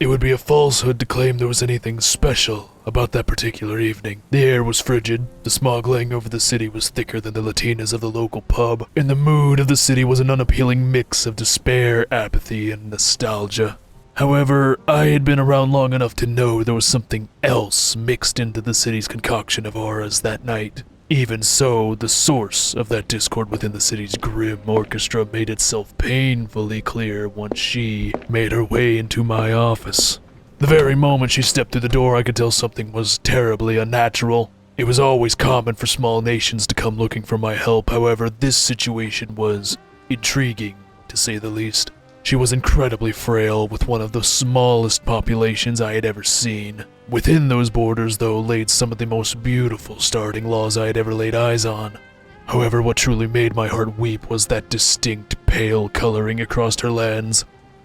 It would be a falsehood to claim there was anything special about that particular evening. The air was frigid, the smog laying over the city was thicker than the latinas of the local pub, and the mood of the city was an unappealing mix of despair, apathy, and nostalgia. However, I had been around long enough to know there was something else mixed into the city's concoction of auras that night. Even so, the source of that discord within the city's grim orchestra made itself painfully clear once she made her way into my office. The very moment she stepped through the door, I could tell something was terribly unnatural. It was always common for small nations to come looking for my help, however, this situation was intriguing, to say the least. She was incredibly frail, with one of the smallest populations I had ever seen. Within those borders, though, laid some of the most beautiful starting laws I had ever laid eyes on. However, what truly made my heart weep was that distinct pale coloring across her lens.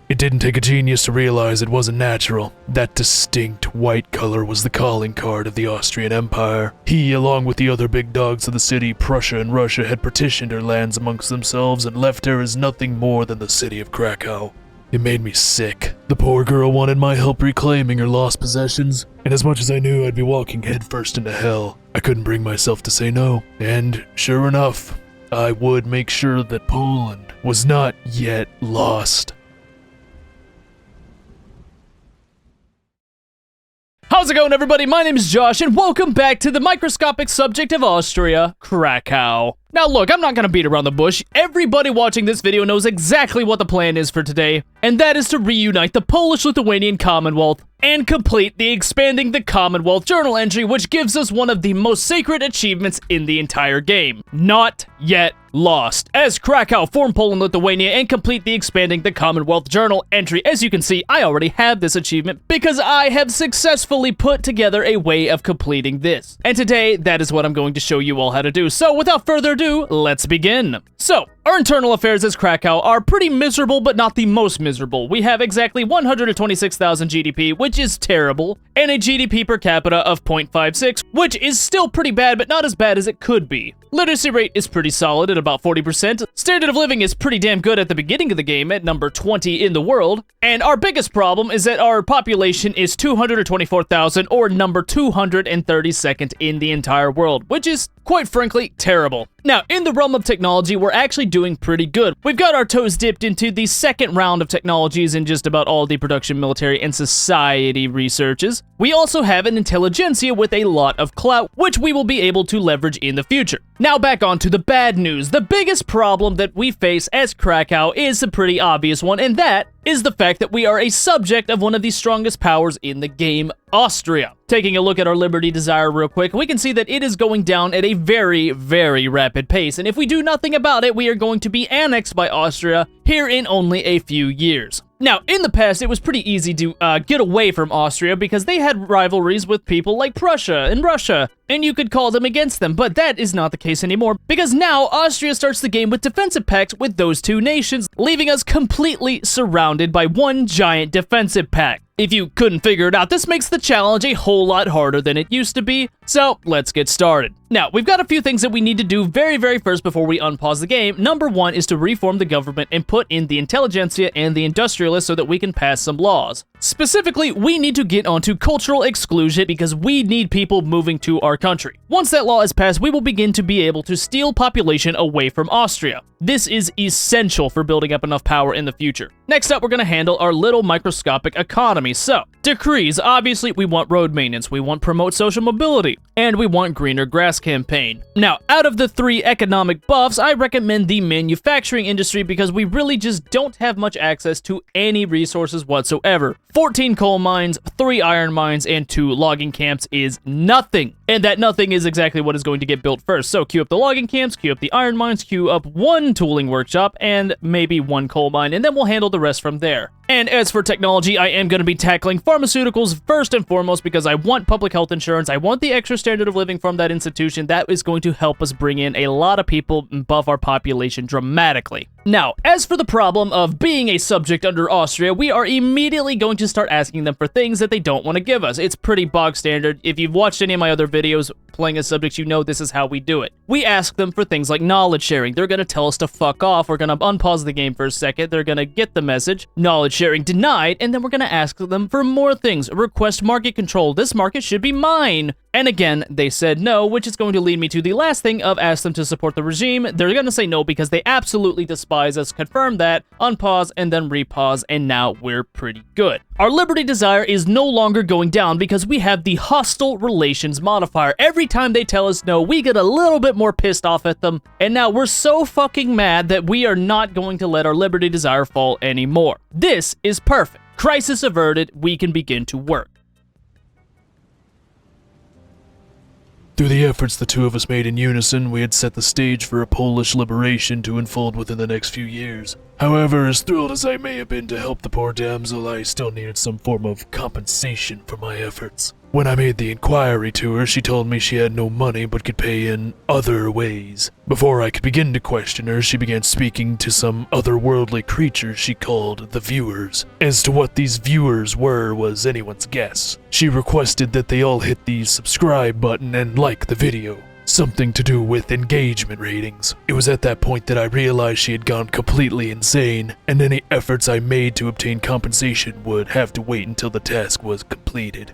It didn't take a genius to realize it wasn't natural. That distinct white color was the calling card of the Austrian Empire. He, along with the other big dogs of the city, Prussia and Russia, had partitioned her lands amongst themselves and left her as nothing more than the city of Krakow. It made me sick. The poor girl wanted my help reclaiming her lost possessions, and as much as I knew I'd be walking headfirst into hell, I couldn't bring myself to say no. And sure enough, I would make sure that Poland was not yet lost. How's it going, everybody? My name is Josh, and welcome back to the microscopic subject of Austria, Krakow. Now look, I'm not gonna beat around the bush. Everybody watching this video knows exactly what the plan is for today, and that is to reunite the Polish-Lithuanian Commonwealth and complete the Expanding the Commonwealth journal entry, which gives us one of the most sacred achievements in the entire game. Not yet lost. As Krakow form Poland, Lithuania, and complete the Expanding the Commonwealth journal entry. As you can see, I already have this achievement because I have successfully put together a way of completing this. And today, that is what I'm going to show you all how to do. So without further ado, let's begin. So, our internal affairs as Krakow are pretty miserable, but not the most miserable. We have exactly 126,000 GDP, which is terrible, and a GDP per capita of 0.56, which is still pretty bad, but not as bad as it could be. Literacy rate is pretty solid at about 40%. Standard of living is pretty damn good at the beginning of the game at number 20 in the world. And our biggest problem is that our population is 224,000, or number 232nd in the entire world, which is, quite frankly, terrible. Now, in the realm of technology, we're actually doing pretty good. We've got our toes dipped into the second round of technologies in just about all the production, military, and society researches. We also have an intelligentsia with a lot of clout, which we will be able to leverage in the future. Now back on to the bad news. The biggest problem that we face as Krakow is a pretty obvious one, and that is the fact that we are a subject of one of the strongest powers in the game, Austria. Taking a look at our liberty desire real quick, we can see that it is going down at a very, very rapid pace, and if we do nothing about it, we are going to be annexed by Austria here in only a few years. Now, in the past, it was pretty easy to get away from Austria because they had rivalries with people like Prussia and Russia, and you could call them against them, but that is not the case anymore because now Austria starts the game with defensive pacts with those two nations, leaving us completely surrounded by one giant defensive pact. If you couldn't figure it out, this makes the challenge a whole lot harder than it used to be, so let's get started. Now, we've got a few things that we need to do very first before we unpause the game. Number one is to reform the government and put in the intelligentsia and the industrialists so that we can pass some laws. Specifically, we need to get onto cultural exclusion because we need people moving to our country. Once that law is passed, we will begin to be able to steal population away from Austria. This is essential for building up enough power in the future. Next up, we're going to handle our little microscopic economy. So, decrees. Obviously, we want road maintenance, we want promote social mobility, and we want greener grass campaign. Now, out of the three economic buffs, I recommend the manufacturing industry because we really just don't have much access to any resources whatsoever. 14 coal mines, 3 iron mines, and 2 logging camps is nothing. And that nothing is exactly what is going to get built first. So queue up the logging camps, queue up the iron mines, queue up 1 tooling workshop, and maybe 1 coal mine, and then we'll handle the rest from there. And as for technology, I am going to be tackling pharmaceuticals first and foremost because I want public health insurance. I want the extra standard of living from that institution. That is going to help us bring in a lot of people and buff our population dramatically. Now, as for the problem of being a subject under Austria, we are immediately going to start asking them for things that they don't want to give us. It's pretty bog standard. If you've watched any of my other videos, videos playing as subjects, you know this is how we do it. We ask them for things like knowledge sharing. They're going to tell us to fuck off. We're going to unpause the game for a second. They're going to get the message. Knowledge sharing denied. And then we're going to ask them for more things. Request market control. This market should be mine. And again, they said no, which is going to lead me to the last thing of ask them to support the regime. They're going to say no because they absolutely despise us. Confirm that, unpause, and then repause, and now we're pretty good. Our liberty desire is no longer going down because we have the hostile relations modifier. Every time they tell us no, we get a little bit more pissed off at them, and now we're so fucking mad that we are not going to let our liberty desire fall anymore. This is perfect. Crisis averted, we can begin to work. Through the efforts the two of us made in unison, we had set the stage for a Polish liberation to unfold within the next few years. However, as thrilled as I may have been to help the poor damsel, I still needed some form of compensation for my efforts. When I made the inquiry to her, she told me she had no money but could pay in other ways. Before I could begin to question her, she began speaking to some otherworldly creatures she called the viewers. As to what these viewers were was anyone's guess. She requested that they all hit the subscribe button and like the video. Something to do with engagement ratings. It was at that point that I realized she had gone completely insane, and any efforts I made to obtain compensation would have to wait until the task was completed.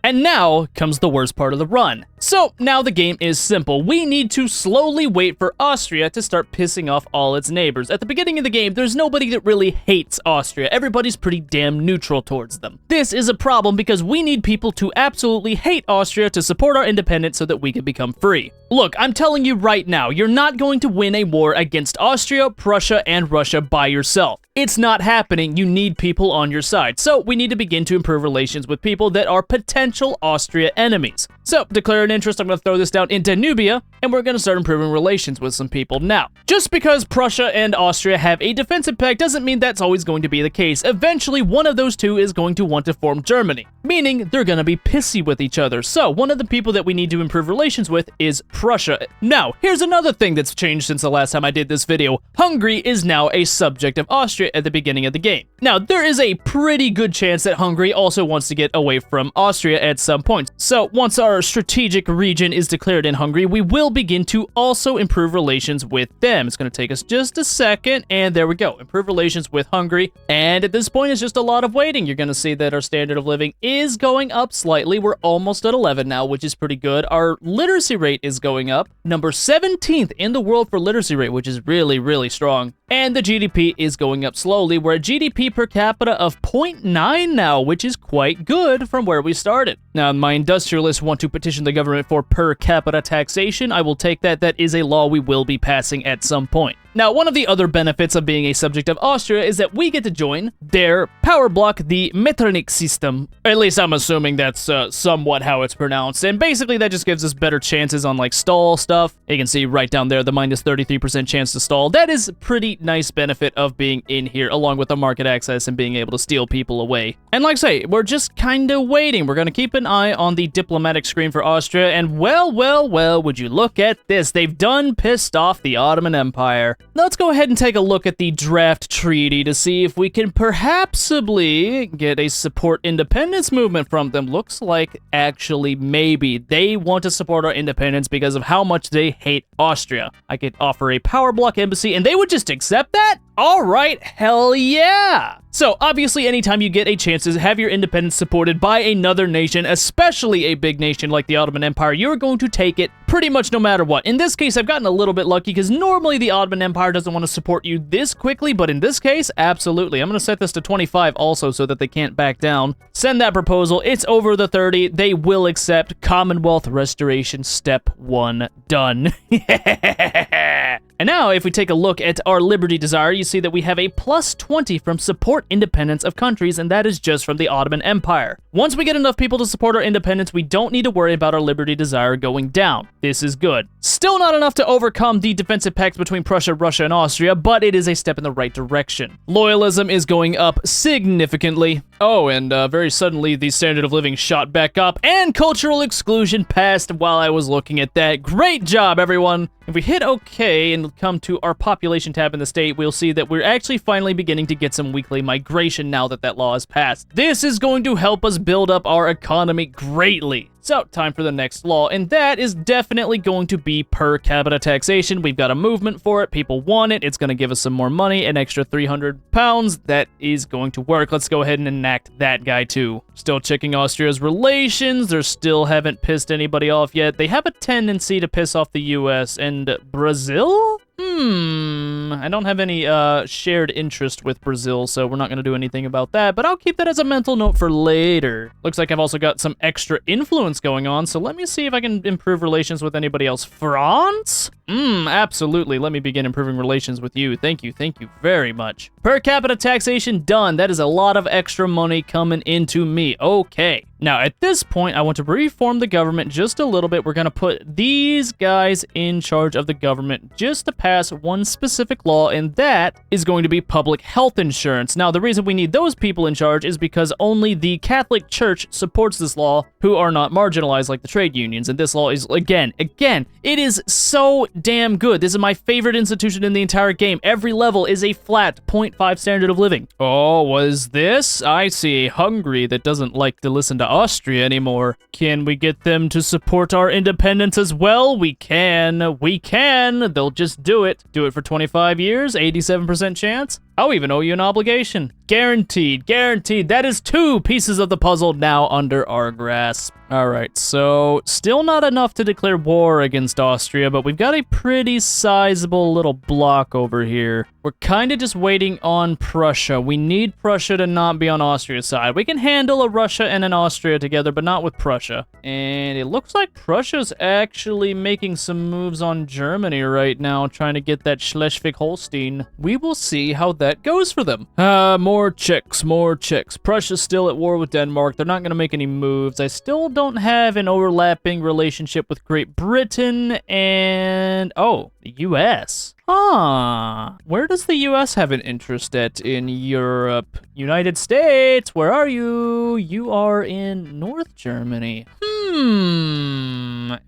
And now comes the worst part of the run. So now the game is simple. We need to slowly wait for Austria to start pissing off all its neighbors. At the beginning of the game, there's nobody that really hates Austria. Everybody's pretty damn neutral towards them. This is a problem because we need people to absolutely hate Austria to support our independence so that we can become free. Look, I'm telling you right now, you're not going to win a war against Austria, Prussia, and Russia by yourself. It's not happening. You need people on your side. So we need to begin to improve relations with people that are potential Austria enemies. So declare an interest. I'm going to throw this down into Nubia, and we're going to start improving relations with some people. Now, just because Prussia and Austria have a defensive pact doesn't mean that's always going to be the case. Eventually, one of those two is going to want to form Germany, meaning they're going to be pissy with each other. So one of the people that we need to improve relations with is Prussia. Now, here's another thing that's changed since the last time I did this video. Hungary is now a subject of Austria at the beginning of the game. Now, there is a pretty good chance that Hungary also wants to get away from Austria at some point. So once our strategic region is declared in Hungary, we will begin to also improve relations with them. It's going to take us just a second, and there we go. Improve relations with Hungary. And at this point, it's just a lot of waiting. You're going to see that our standard of living is going up slightly. We're almost at 11 now, which is pretty good. Our literacy rate is going up. Number 17th in the world for literacy rate, which is really, really strong. And the GDP is going up slowly. We're at GDP per capita of 0.9 now, which is quite good from where we started. Now, my industrialists want to petition the government for per capita taxation. I will take that. That is a law we will be passing at some point. Now, one of the other benefits of being a subject of Austria is that we get to join their power block, the Metternich system. At least I'm assuming that's somewhat how it's pronounced. And basically, that just gives us better chances on, like, stall stuff. You can see right down there, the minus 33% chance to stall. That is a pretty nice benefit of being in here, along with the market access and being able to steal people away. And like I say, we're just kind of waiting. We're going to keep an eye on the diplomatic screen for Austria. And well, would you look at this? They've done pissed off the Ottoman Empire. Now let's go ahead and take a look at the draft treaty to see if we can perhapsably get a support independence movement from them. Looks like actually maybe they want to support our independence because of how much they hate Austria. I could offer a power block embassy and they would just accept that? All right, hell yeah! So, obviously, anytime you get a chance to have your independence supported by another nation, especially a big nation like the Ottoman Empire, you're going to take it pretty much no matter what. In this case, I've gotten a little bit lucky because normally the Ottoman Empire doesn't want to support you this quickly, but in this case, absolutely. I'm going to set this to 25 also so that they can't back down. Send that proposal. It's over the 30. They will accept. Commonwealth restoration step 1 done. And now, if we take a look at our liberty desire, you see that we have a plus 20 from support independence of countries, and that is just from the Ottoman Empire. Once we get enough people to support our independence, we don't need to worry about our liberty desire going down. This is good. Still not enough to overcome the defensive pact between Prussia, Russia, and Austria, but it is a step in the right direction. Loyalism is going up significantly. Oh, and very suddenly, the standard of living shot back up, and cultural exclusion passed while I was looking at that. Great job, everyone! If we hit OK and come to our population tab in the state, we'll see that we're actually finally beginning to get some weekly migration now that that law is passed. This is going to help us build up our economy greatly. So, time for the next law, and that is definitely going to be per capita taxation. We've got a movement for it. People want it. It's going to give us some more money, an extra 300 pounds. That is going to work. Let's go ahead and enact that guy, too. Still checking Austria's relations. They still haven't pissed anybody off yet. They have a tendency to piss off the US and Brazil? I don't have any shared interest with Brazil, so we're not going to do anything about that, but I'll keep that as a mental note for later. Looks like I've also got some extra influence going on, so let me see if I can improve relations with anybody else. France? Absolutely. Let me begin improving relations with you. Thank you very much. Per capita taxation done. That is a lot of extra money coming into me. Okay. Now, at this point, I want to reform the government just a little bit. We're going to put these guys in charge of the government just to pass one specific law, and that is going to be public health insurance. Now, the reason we need those people in charge is because only the Catholic Church supports this law, who are not marginalized like the trade unions, and this law is, again, it is so damn good. This is my favorite institution in the entire game. Every level is a flat 0.5 standard of living. Oh, was this? I see a Hungary that doesn't like to listen to Austria anymore. Can we get them to support our independence as well? We can. They'll just do it. Do it for 25 years, 87% chance. I'll even owe you an obligation. Guaranteed. That is 2 pieces of the puzzle now under our grasp. All right, so still not enough to declare war against Austria, but we've got a pretty sizable little block over here. We're kind of just waiting on Prussia. We need Prussia to not be on Austria's side. We can handle a Russia and an Austria together, but not with Prussia. And it looks like Prussia's actually making some moves on Germany right now, trying to get that Schleswig-Holstein. We will see how that goes for them. More Czechs. Prussia's still at war with Denmark. They're not going to make any moves. I still don't have an overlapping relationship with Great Britain and, the US. Where does the US have an interest at in Europe? United States, where are you? You are in North Germany.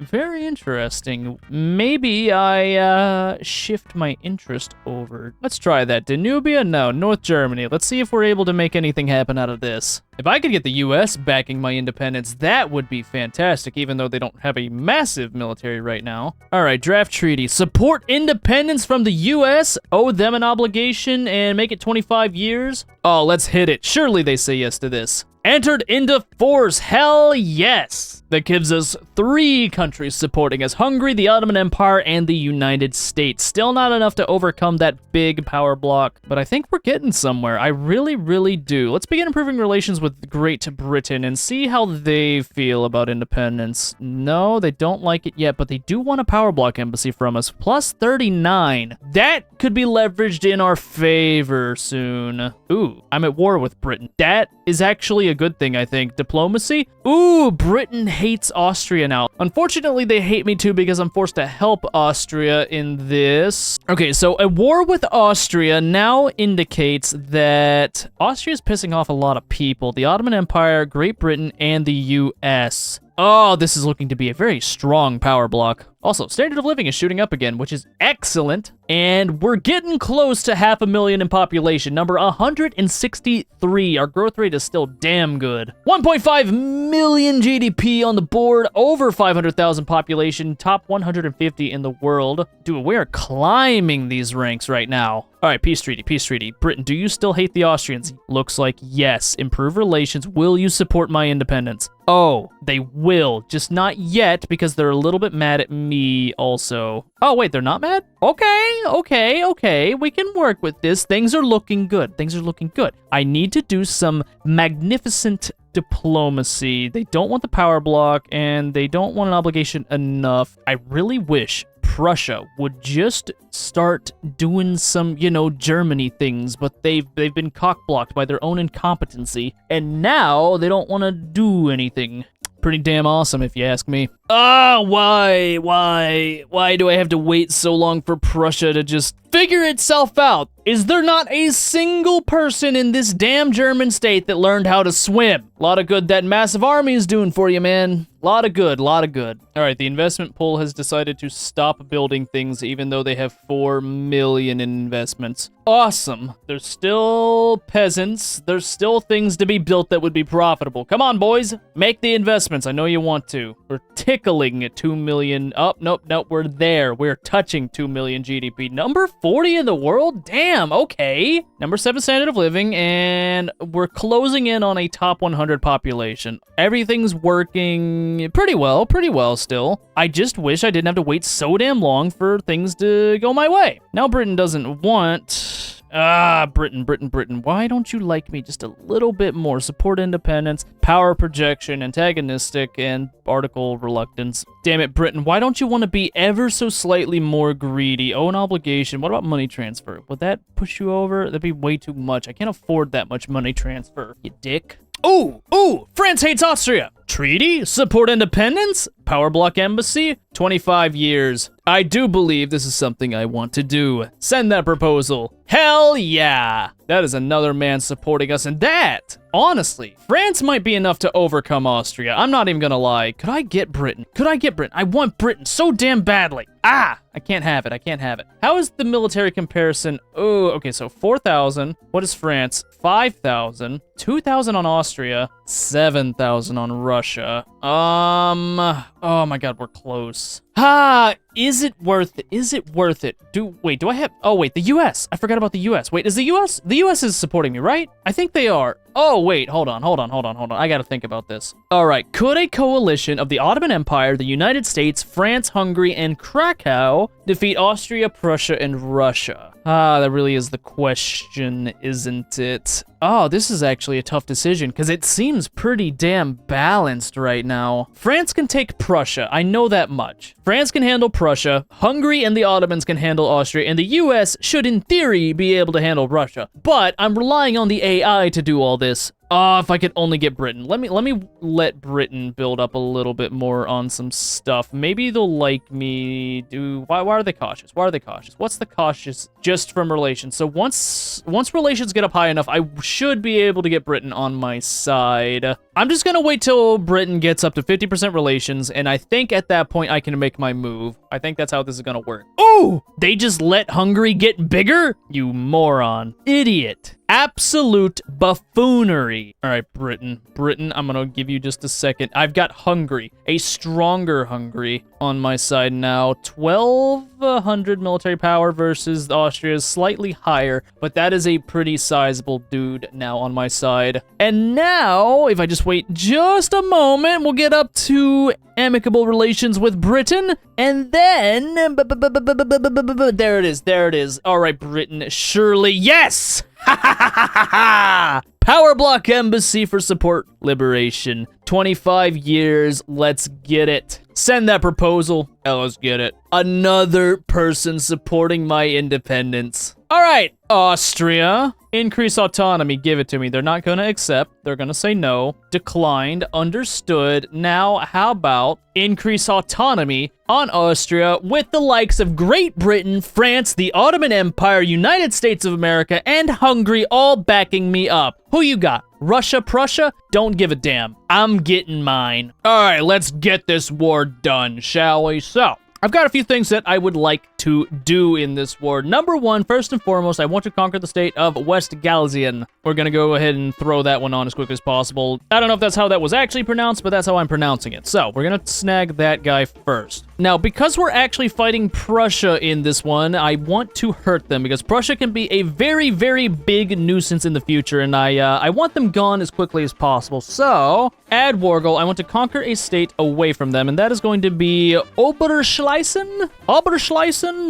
Very interesting. Maybe I shift my interest over. Let's try that. Danubia? No. North Germany. Let's see if we're able to make anything happen out of this. If I could get the US backing my independence, that would be fantastic, even though they don't have a massive military right now. All right, draft treaty. Support independence from the US, owe them an obligation, and make it 25 years. Oh, let's hit it. Surely they say yes to this. Entered into force. Hell yes. That gives us 3 countries supporting us: Hungary, the Ottoman Empire, and the United States. Still not enough to overcome that big power block, but I think we're getting somewhere. I really do. Let's begin improving relations with Great Britain and see how they feel about independence. No, they don't like it yet, but they do want a power block embassy from us. Plus 39. That could be leveraged in our favor soon. Ooh, I'm at war with Britain. That is actually a good thing, I think. Diplomacy? Ooh, Britain hates Austria now. Unfortunately, they hate me too because I'm forced to help Austria in this. Okay, so a war with Austria now indicates that Austria is pissing off a lot of people. The Ottoman Empire, Great Britain, and the US. Oh, this is looking to be a very strong power block. Also, standard of living is shooting up again, which is excellent. And we're getting close to 500,000 in population. Number 163. Our growth rate is still damn good. 1.5 million GDP on the board. Over 500,000 population. Top 150 in the world. Dude, we are climbing these ranks right now. All right, peace treaty. Britain, do you still hate the Austrians? Looks like yes. Improve relations. Will you support my independence? Oh, they will. Just not yet, because they're a little bit mad at me also. Oh, wait, they're not mad? Okay. We can work with this. Things are looking good. I need to do some magnificent diplomacy. They don't want the power block, and they don't want an obligation enough. I really wish Prussia would just start doing some, Germany things, but they've been cock-blocked by their own incompetency, and now they don't want to do anything. Pretty damn awesome, if you ask me. Why do I have to wait so long for Prussia to just figure itself out? Is there not a single person in this damn German state that learned how to swim? A lot of good that massive army is doing for you, man. A lot of good. All right, the investment pool has decided to stop building things even though they have 4 million in investments. Awesome. There's still peasants. There's still things to be built that would be profitable. Come on, boys. Make the investments. I know you want to. We're tickling at 2 million. Oh, nope. We're there. We're touching 2 million GDP. Number 40 in the world? Damn, okay. Number 7 standard of living, and we're closing in on a top 100 population. Everything's working pretty well still. I just wish I didn't have to wait so damn long for things to go my way. Now Britain doesn't want... Britain. Why don't you like me just a little bit more? Support independence, power projection, antagonistic, and article reluctance. Damn it, Britain. Why don't you want to be ever so slightly more greedy? Oh, an obligation. What about money transfer? Would that push you over? That'd be way too much. I can't afford that much money transfer, you dick. Ooh, France hates Austria. Treaty? Support independence? Power block embassy? 25 years. I do believe this is something I want to do. Send that proposal. Hell yeah. That is another man supporting us, and that, honestly, France might be enough to overcome Austria. I'm not even gonna lie. Could I get Britain? I want Britain so damn badly. I can't have it. How is the military comparison? Oh, okay, so 4,000. What is France? 5,000. 2,000 on Austria. 7,000 on Russia. Oh my god, we're close. Is it worth it? Do I have, the US. I forgot about the US. Wait, is the US is supporting me, right? I think they are. Oh, wait, hold on. I gotta think about this. All right, could a coalition of the Ottoman Empire, the United States, France, Hungary, and Krakow defeat Austria, Prussia, and Russia? That really is the question, isn't it? Oh, this is actually a tough decision, because it seems pretty damn balanced right now. France can take Prussia, I know that much. France can handle Prussia, Hungary and the Ottomans can handle Austria, and the US should, in theory, be able to handle Russia. But I'm relying on the AI to do all this. If I could only get Britain. Let me let Britain build up a little bit more on some stuff. Maybe they'll like me. Why are they cautious? What's the cautious just from relations? So once relations get up high enough, I should be able to get Britain on my side. I'm just gonna wait till Britain gets up to 50% relations, and I think at that point I can make my move. I think that's how this is gonna work. Ooh! They just let Hungary get bigger? You moron. Idiot. Absolute buffoonery. All right, Britain, I'm gonna give you just a second. I've got Hungary, a stronger Hungary on my side now. 1,200 military power versus Austria's slightly higher, but that is a pretty sizable dude now on my side. And now, if I just wait just a moment, we'll get up to amicable relations with Britain, and then, there it is. All right, Britain, surely, yes! Power block embassy for support liberation. 25 years, let's get it. Send that proposal. Let's get it. Another person supporting my independence. All right, Austria. Increase autonomy, give it to me. They're not gonna accept. They're gonna say no. Declined, understood. Now, how about increase autonomy on Austria with the likes of Great Britain, France, the Ottoman Empire, United States of America, and Hungary all backing me up. Who you got? Russia, Prussia? Don't give a damn. I'm getting mine. All right, let's get this war done, shall we? So, I've got a few things that I would like to do in this war. Number one, first and foremost, I want to conquer the state of West Galician. We're gonna go ahead and throw that one on as quick as possible. I don't know if that's how that was actually pronounced, but that's how I'm pronouncing it. So, we're gonna snag that guy first. Now, because we're actually fighting Prussia in this one, I want to hurt them, because Prussia can be a very, very big nuisance in the future, and I want them gone as quickly as possible. So, add war goal. I want to conquer a state away from them, and that is going to be Oberschlesien?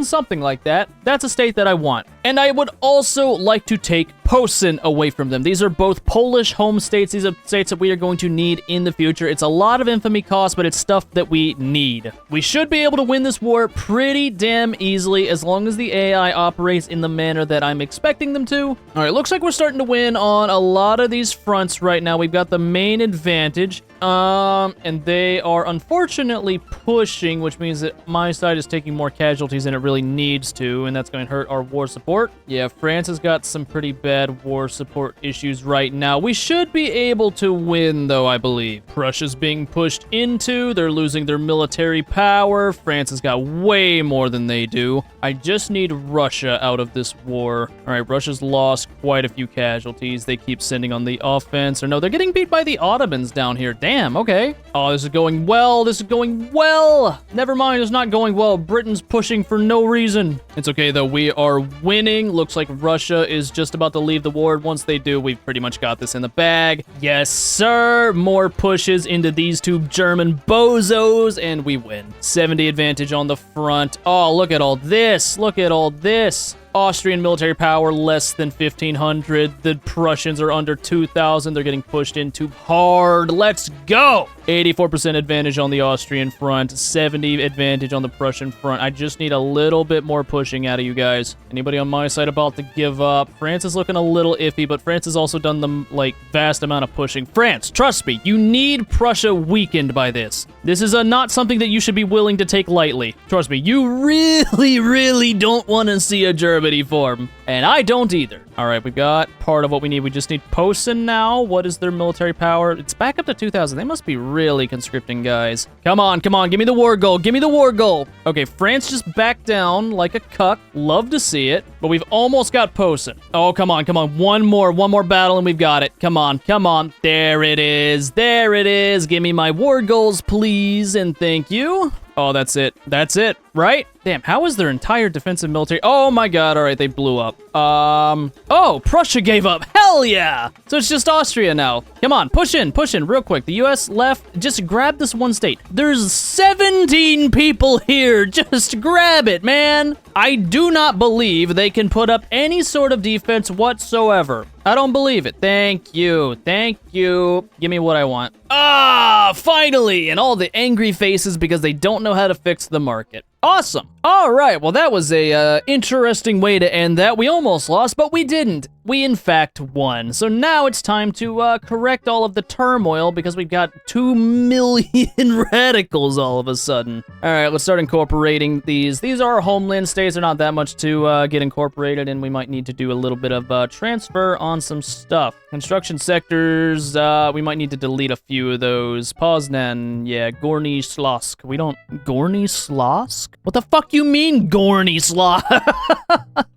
Something like that. That's a state that I want. And I would also like to take Posen away from them. These are both Polish home states. These are states that we are going to need in the future. It's a lot of infamy cost, but it's stuff that we need. We should be able to win this war pretty damn easily as long as the AI operates in the manner that I'm expecting them to. All right, looks like we're starting to win on a lot of these fronts right now. We've got the main advantage. And they are unfortunately pushing, which means that my side is taking more casualties than it really needs to, and that's going to hurt our war support. Yeah, France has got some pretty bad war support issues right now. We should be able to win, though, I believe. Prussia's being pushed into. They're losing their military power. France has got way more than they do. I just need Russia out of this war. All right, Russia's lost quite a few casualties. They keep sending on the offense. Or no, they're getting beat by the Ottomans down here. Damn, okay. Oh, this is going well. This is going well. Never mind, it's not going well. Britain's pushing for no reason. It's okay, though. We are winning. Looks like Russia is just about to leave the war. Once they do, we've pretty much got this in the bag. Yes, sir. More pushes into these two German bozos, and we win. 70 advantage on the front. Oh, look at all this. Look at all this. Austrian military power less than 1,500. The Prussians are under 2,000. They're getting pushed in too hard. Let's go! 84% advantage on the Austrian front, 70 advantage on the Prussian front. I just need a little bit more pushing out of you guys. Anybody on my side about to give up? France is looking a little iffy, but France has also done the, vast amount of pushing. France, trust me, you need Prussia weakened by this. This is not something that you should be willing to take lightly. Trust me, you really, really don't want to see a Germany form. And I don't either. All right, we got part of what we need. We just need Posen now. What is their military power? It's back up to 2,000. They must be really conscripting, guys. Come on, come on. Give me the war goal. Give me the war goal. Okay, France just backed down like a cuck. Love to see it. But we've almost got Posen. Oh, come on, come on. One more battle and we've got it. Come on, come on. There it is. There it is. Give me my war goals, please, and thank you. Oh, that's it. That's it, right? Damn, how is their entire defensive military? Oh my god, all right, they blew up. Oh, Prussia gave up. Hell yeah! So it's just Austria now. Come on, push in real quick. The US left, just grab this one state. There's 17 people here. Just grab it, man. I do not believe they can put up any sort of defense whatsoever. I don't believe it. Thank you. Thank you. Give me what I want. Ah, finally! And all the angry faces because they don't know how to fix the market. Awesome. All right, well, that was a interesting way to end that. We almost lost, but we didn't. We, in fact, won. So now it's time to correct all of the turmoil because we've got 2 million radicals all of a sudden. All right, let's start incorporating these. These are homeland states. They're not that much to get incorporated, and we might need to do a little bit of transfer on some stuff. Construction sectors, we might need to delete a few of those. Poznan, yeah, Gorny Slosk. We don't... Gorny Slosk? What the fuck you mean, Gorny Slosk?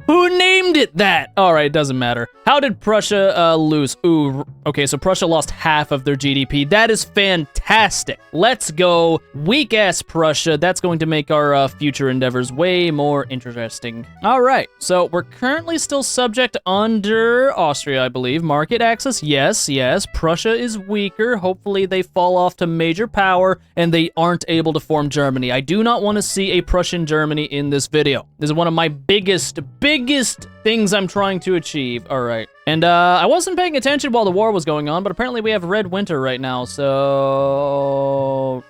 Who named it that? All right, doesn't matter. How did Prussia lose? Ooh, okay, so Prussia lost half of their GDP. That is fantastic. Let's go. Weak-ass Prussia. That's going to make our future endeavors way more interesting. All right, so we're currently still subject under Austria, I believe. Market access, yes, yes. Prussia is weaker. Hopefully they fall off to major power and they aren't able to form Germany. I do not want to see a Prussian Germany in this video. This is one of my biggest things I'm trying to achieve. All right. And I wasn't paying attention while the war was going on, but apparently we have red winter right now, so...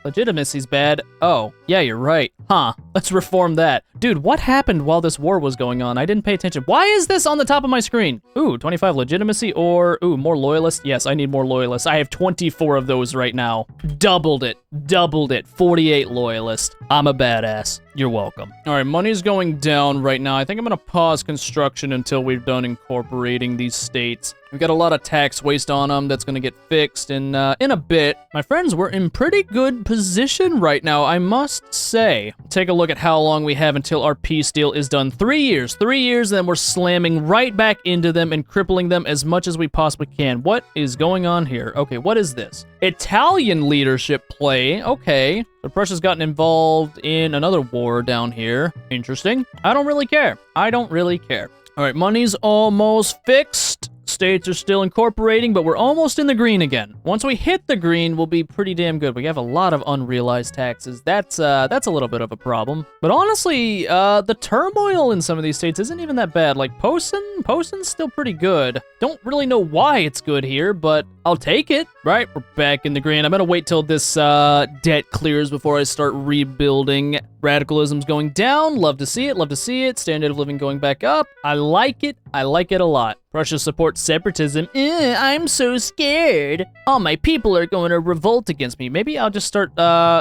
Legitimacy's bad. Oh, yeah, you're right. Huh. Let's reform that. Dude, what happened while this war was going on? I didn't pay attention. Why is this on the top of my screen? Ooh, 25 legitimacy or... Ooh, more loyalists? Yes, I need more loyalists. I have 24 of those right now. Doubled it. Doubled it. 48 loyalists. I'm a badass. You're welcome. All right, money's going down right now. I think I'm gonna pause construction until we've done incorporating these states. We've got a lot of tax waste on them that's gonna get fixed in a bit. My friends, we're in pretty good position right now, I must say. Take a look at how long we have until our peace deal is done. 3 years. 3 years, and then we're slamming right back into them and crippling them as much as we possibly can. What is going on here? Okay, what is this? Italian leadership play. Okay. But Prussia's gotten involved in another war down here. Interesting. I don't really care. I don't really care. All right, money's almost fixed. States are still incorporating, but we're almost in the green again. Once we hit the green, we'll be pretty damn good. We have a lot of unrealized taxes. That's a little bit of a problem. But honestly, the turmoil in some of these states isn't even that bad. Like Posen's still pretty good. Don't really know why it's good here, but I'll take it. Right, we're back in the green. I'm gonna wait till this debt clears before I start rebuilding. Radicalism's going down. Love to see it. Love to see it. Standard of living going back up. I like it. I like it a lot. Russia supports separatism. I'm so scared. All my people are going to revolt against me. Maybe I'll just start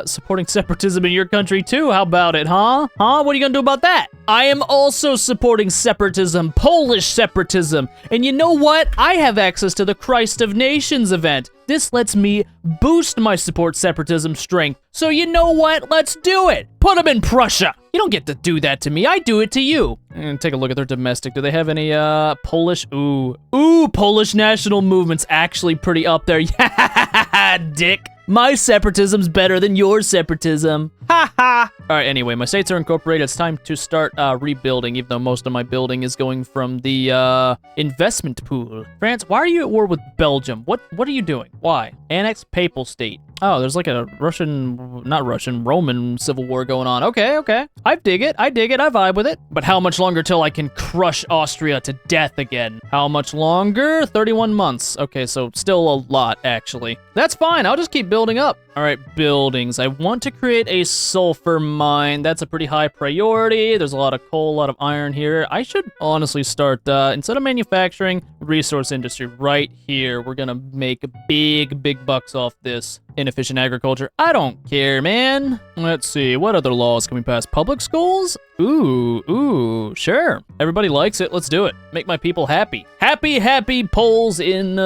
supporting separatism in your country too. How about it, huh? What are you gonna do about that? I am also supporting separatism, Polish separatism. And you know what? I have access to the Christ of Nations event. This lets me boost my support separatism strength. So you know what? Let's do it. Put them in Prussia. You don't get to do that to me. I do it to you. And take a look at their domestic. Do they have any Polish? Ooh, Polish national movement's actually pretty up there. Yeah, dick. My separatism's better than your separatism. Ha ha. All right, anyway, my states are incorporated. It's time to start rebuilding, even though most of my building is going from the investment pool. France, why are you at war with Belgium? What are you doing? Why? Annex papal state. Oh, there's like a Roman civil war going on. Okay. I dig it. I vibe with it. But how much longer till I can crush Austria to death again? How much longer? 31 months. Okay, so still a lot, actually. That's fine. I'll just keep building up. All right, buildings. I want to create a sulfur mine. That's a pretty high priority. There's a lot of coal, a lot of iron here. I should honestly start, instead of manufacturing, resource industry right here. We're gonna make big bucks off this. Inefficient agriculture. I don't care, man. Let's see, what other laws can we pass? Public schools? Ooh, sure. Everybody likes it. Let's do it. Make my people happy. Happy Poles in,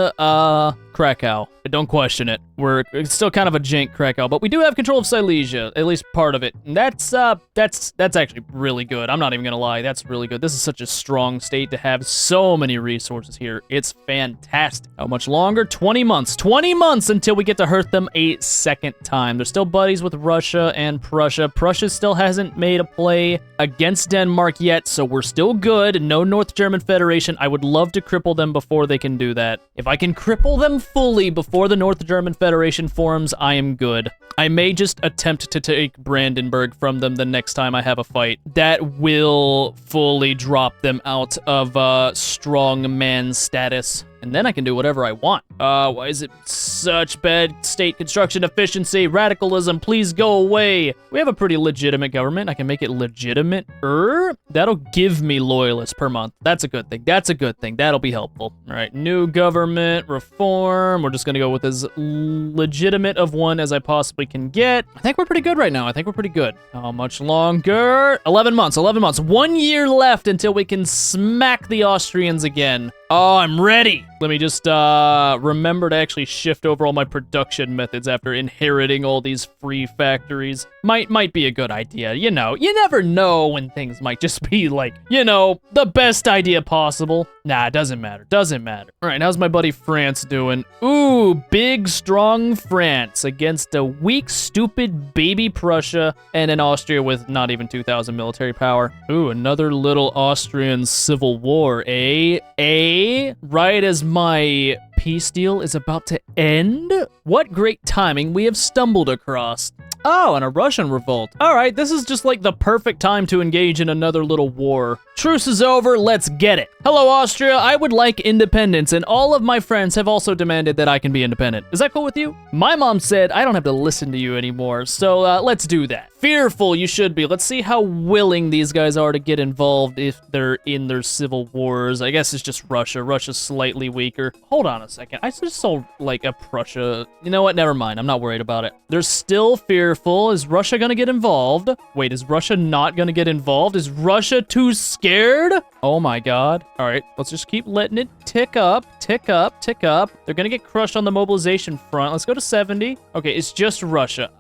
Krakow. Don't question it. It's still kind of a jank Krakow, but we do have control of Silesia, at least part of it. And that's actually really good. I'm not even gonna lie, that's really good. This is such a strong state to have so many resources here. It's fantastic. How much longer? 20 months. 20 months until we get to hurt them a second time. They're still buddies with Russia and Prussia. Prussia still hasn't made a play against Denmark yet, so we're still good. No North German Federation. I would love to cripple them before they can do that. If I can cripple them fully before the North German Federation forms, I am good. I may just attempt to take Brandenburg from them the next time I have a fight. That will fully drop them out of strong man status. And then I can do whatever I want. Why is it such bad state construction efficiency? Radicalism, please go away. We have a pretty legitimate government. I can make it legitimate. That'll give me loyalists per month. That's a good thing. That'll be helpful. All right, new government, reform. We're just gonna go with as legitimate of one as I possibly can get. I think we're pretty good right now. How much longer? 11 months. 1 year left until we can smack the Austrians again. Oh, I'm ready. Let me just remember to actually shift over all my production methods after inheriting all these free factories. Might be a good idea. You know, you never know when things might just be like, you know, the best idea possible. Nah, it doesn't matter. All right, how's my buddy France doing? Ooh, big, strong France against a weak, stupid baby Prussia and an Austria with not even 2,000 military power. Ooh, another little Austrian civil war, eh? Right as my peace deal is about to end? What great timing we have stumbled across. Oh, and a Russian revolt. All right, this is just like the perfect time to engage in another little war. Truce is over, let's get it. Hello, Austria, I would like independence, and all of my friends have also demanded that I can be independent. Is that cool with you? My mom said I don't have to listen to you anymore, so let's do that. Fearful you should be. Let's see how willing these guys are to get involved if they're in their civil wars. I guess it's just Russia. Russia's slightly weaker. Hold on a second. I just saw like a Prussia. You know what? Never mind. I'm not worried about it. They're still fearful. Is Russia gonna get involved? Wait, is Russia not gonna get involved? Is Russia too scared? Oh my god. All right, let's just keep letting it tick up. They're gonna get crushed on the mobilization front. Let's go to 70. Okay, it's just Russia.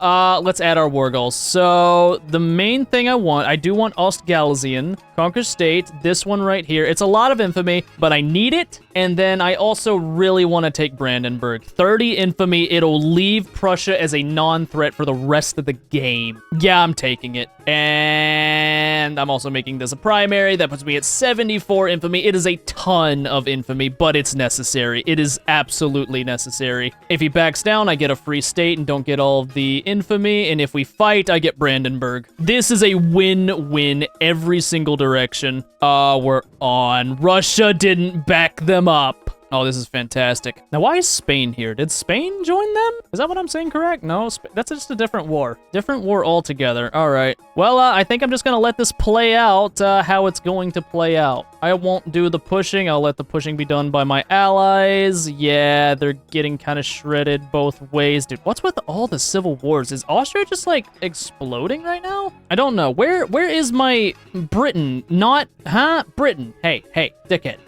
Let's add our war goals. So the main thing I do want Ostgalician, conquer state, this one right here. It's a lot of infamy, but I need it. And then I also really want to take Brandenburg. 30 infamy, it'll leave Prussia as a non-threat for the rest of the game. Yeah, I'm taking it. And I'm also making this a primary. That puts me at 74 infamy. It is a ton of infamy, but it's necessary. It is absolutely necessary. If he backs down, I get a free state and don't get all of the infamy. And if we fight, I get Brandenburg. This is a win-win every single direction. We're on. Russia didn't back them up. Oh, this is fantastic. Now, why is Spain here? Did Spain join them? Is that what I'm saying correct? No, that's just a different war. Different war altogether. All right. Well, I think I'm just going to let this play out how it's going to play out. I won't do the pushing. I'll let the pushing be done by my allies. Yeah, they're getting kind of shredded both ways. Dude, what's with all the civil wars? Is Austria just, like, exploding right now? I don't know. Where is my Britain? Not, huh? Britain. Hey, dickhead.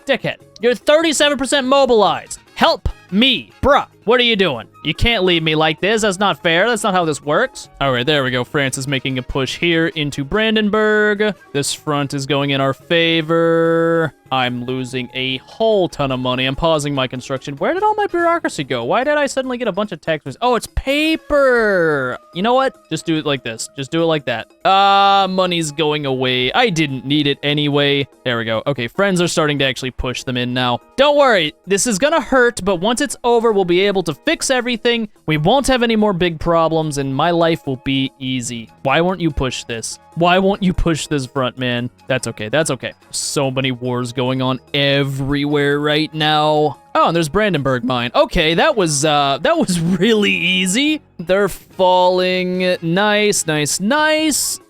You're 37% mobilized. Help me, bruh. What are you doing? You can't leave me like this. That's not fair. That's not how this works. All right, there we go. France is making a push here into Brandenburg. This front is going in our favor. I'm losing a whole ton of money. I'm pausing my construction. Where did all my bureaucracy go? Why did I suddenly get a bunch of taxes? Oh, it's paper. You know what? Just do it like this. Just do it like that. Money's going away. I didn't need it anyway. There we go. Okay, friends are starting to actually push them in now. Don't worry. This is gonna hurt, but once it's over, we'll be able to fix everything. We won't have any more big problems, and my life will be easy. Why won't you push this? Why won't you push this front, man? That's okay. That's okay. So many wars going on everywhere right now. Oh, and there's Brandenburg mine. Okay, that was really easy. They're falling. Nice.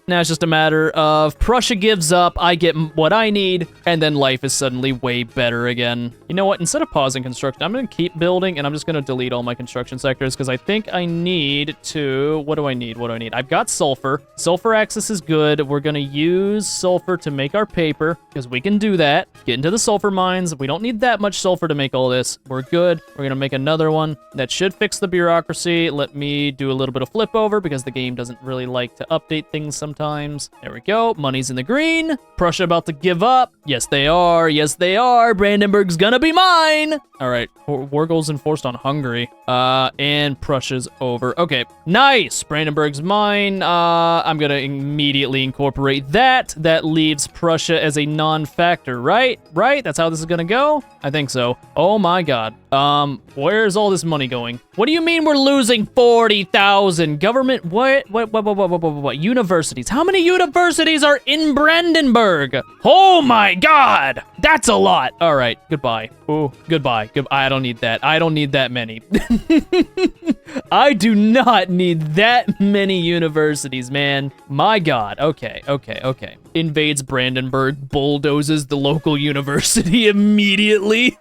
Now it's just a matter of Prussia gives up, I get what I need, and then life is suddenly way better again. You know what? Instead of pausing construction, I'm going to keep building, and I'm just going to delete all my construction sectors, because I think I need to... What do I need? I've got sulfur. Sulfur access is good. We're going to use sulfur to make our paper, because we can do that. Get into the sulfur mines. We don't need that much sulfur to make all this. We're good. We're going to make another one. That should fix the bureaucracy. Let me do a little bit of flip over, because the game doesn't really like to update things sometimes. There we go. Money's in the green. Prussia about to give up. Yes, they are. Brandenburg's gonna be mine. All right. War goals enforced on Hungary. And Prussia's over. Okay. Nice. Brandenburg's mine. I'm gonna immediately incorporate that. That leaves Prussia as a non-factor, right? That's how this is gonna go? I think so. Oh my God. Where's all this money going? What do you mean we're losing 40,000? Government, what? Universities. How many universities are in Brandenburg? Oh my God. That's a lot. All right, goodbye. Oh, goodbye. I don't need that. I don't need that many. I do not need that many universities, man. My God. Okay. Invades Brandenburg, bulldozes the local university immediately.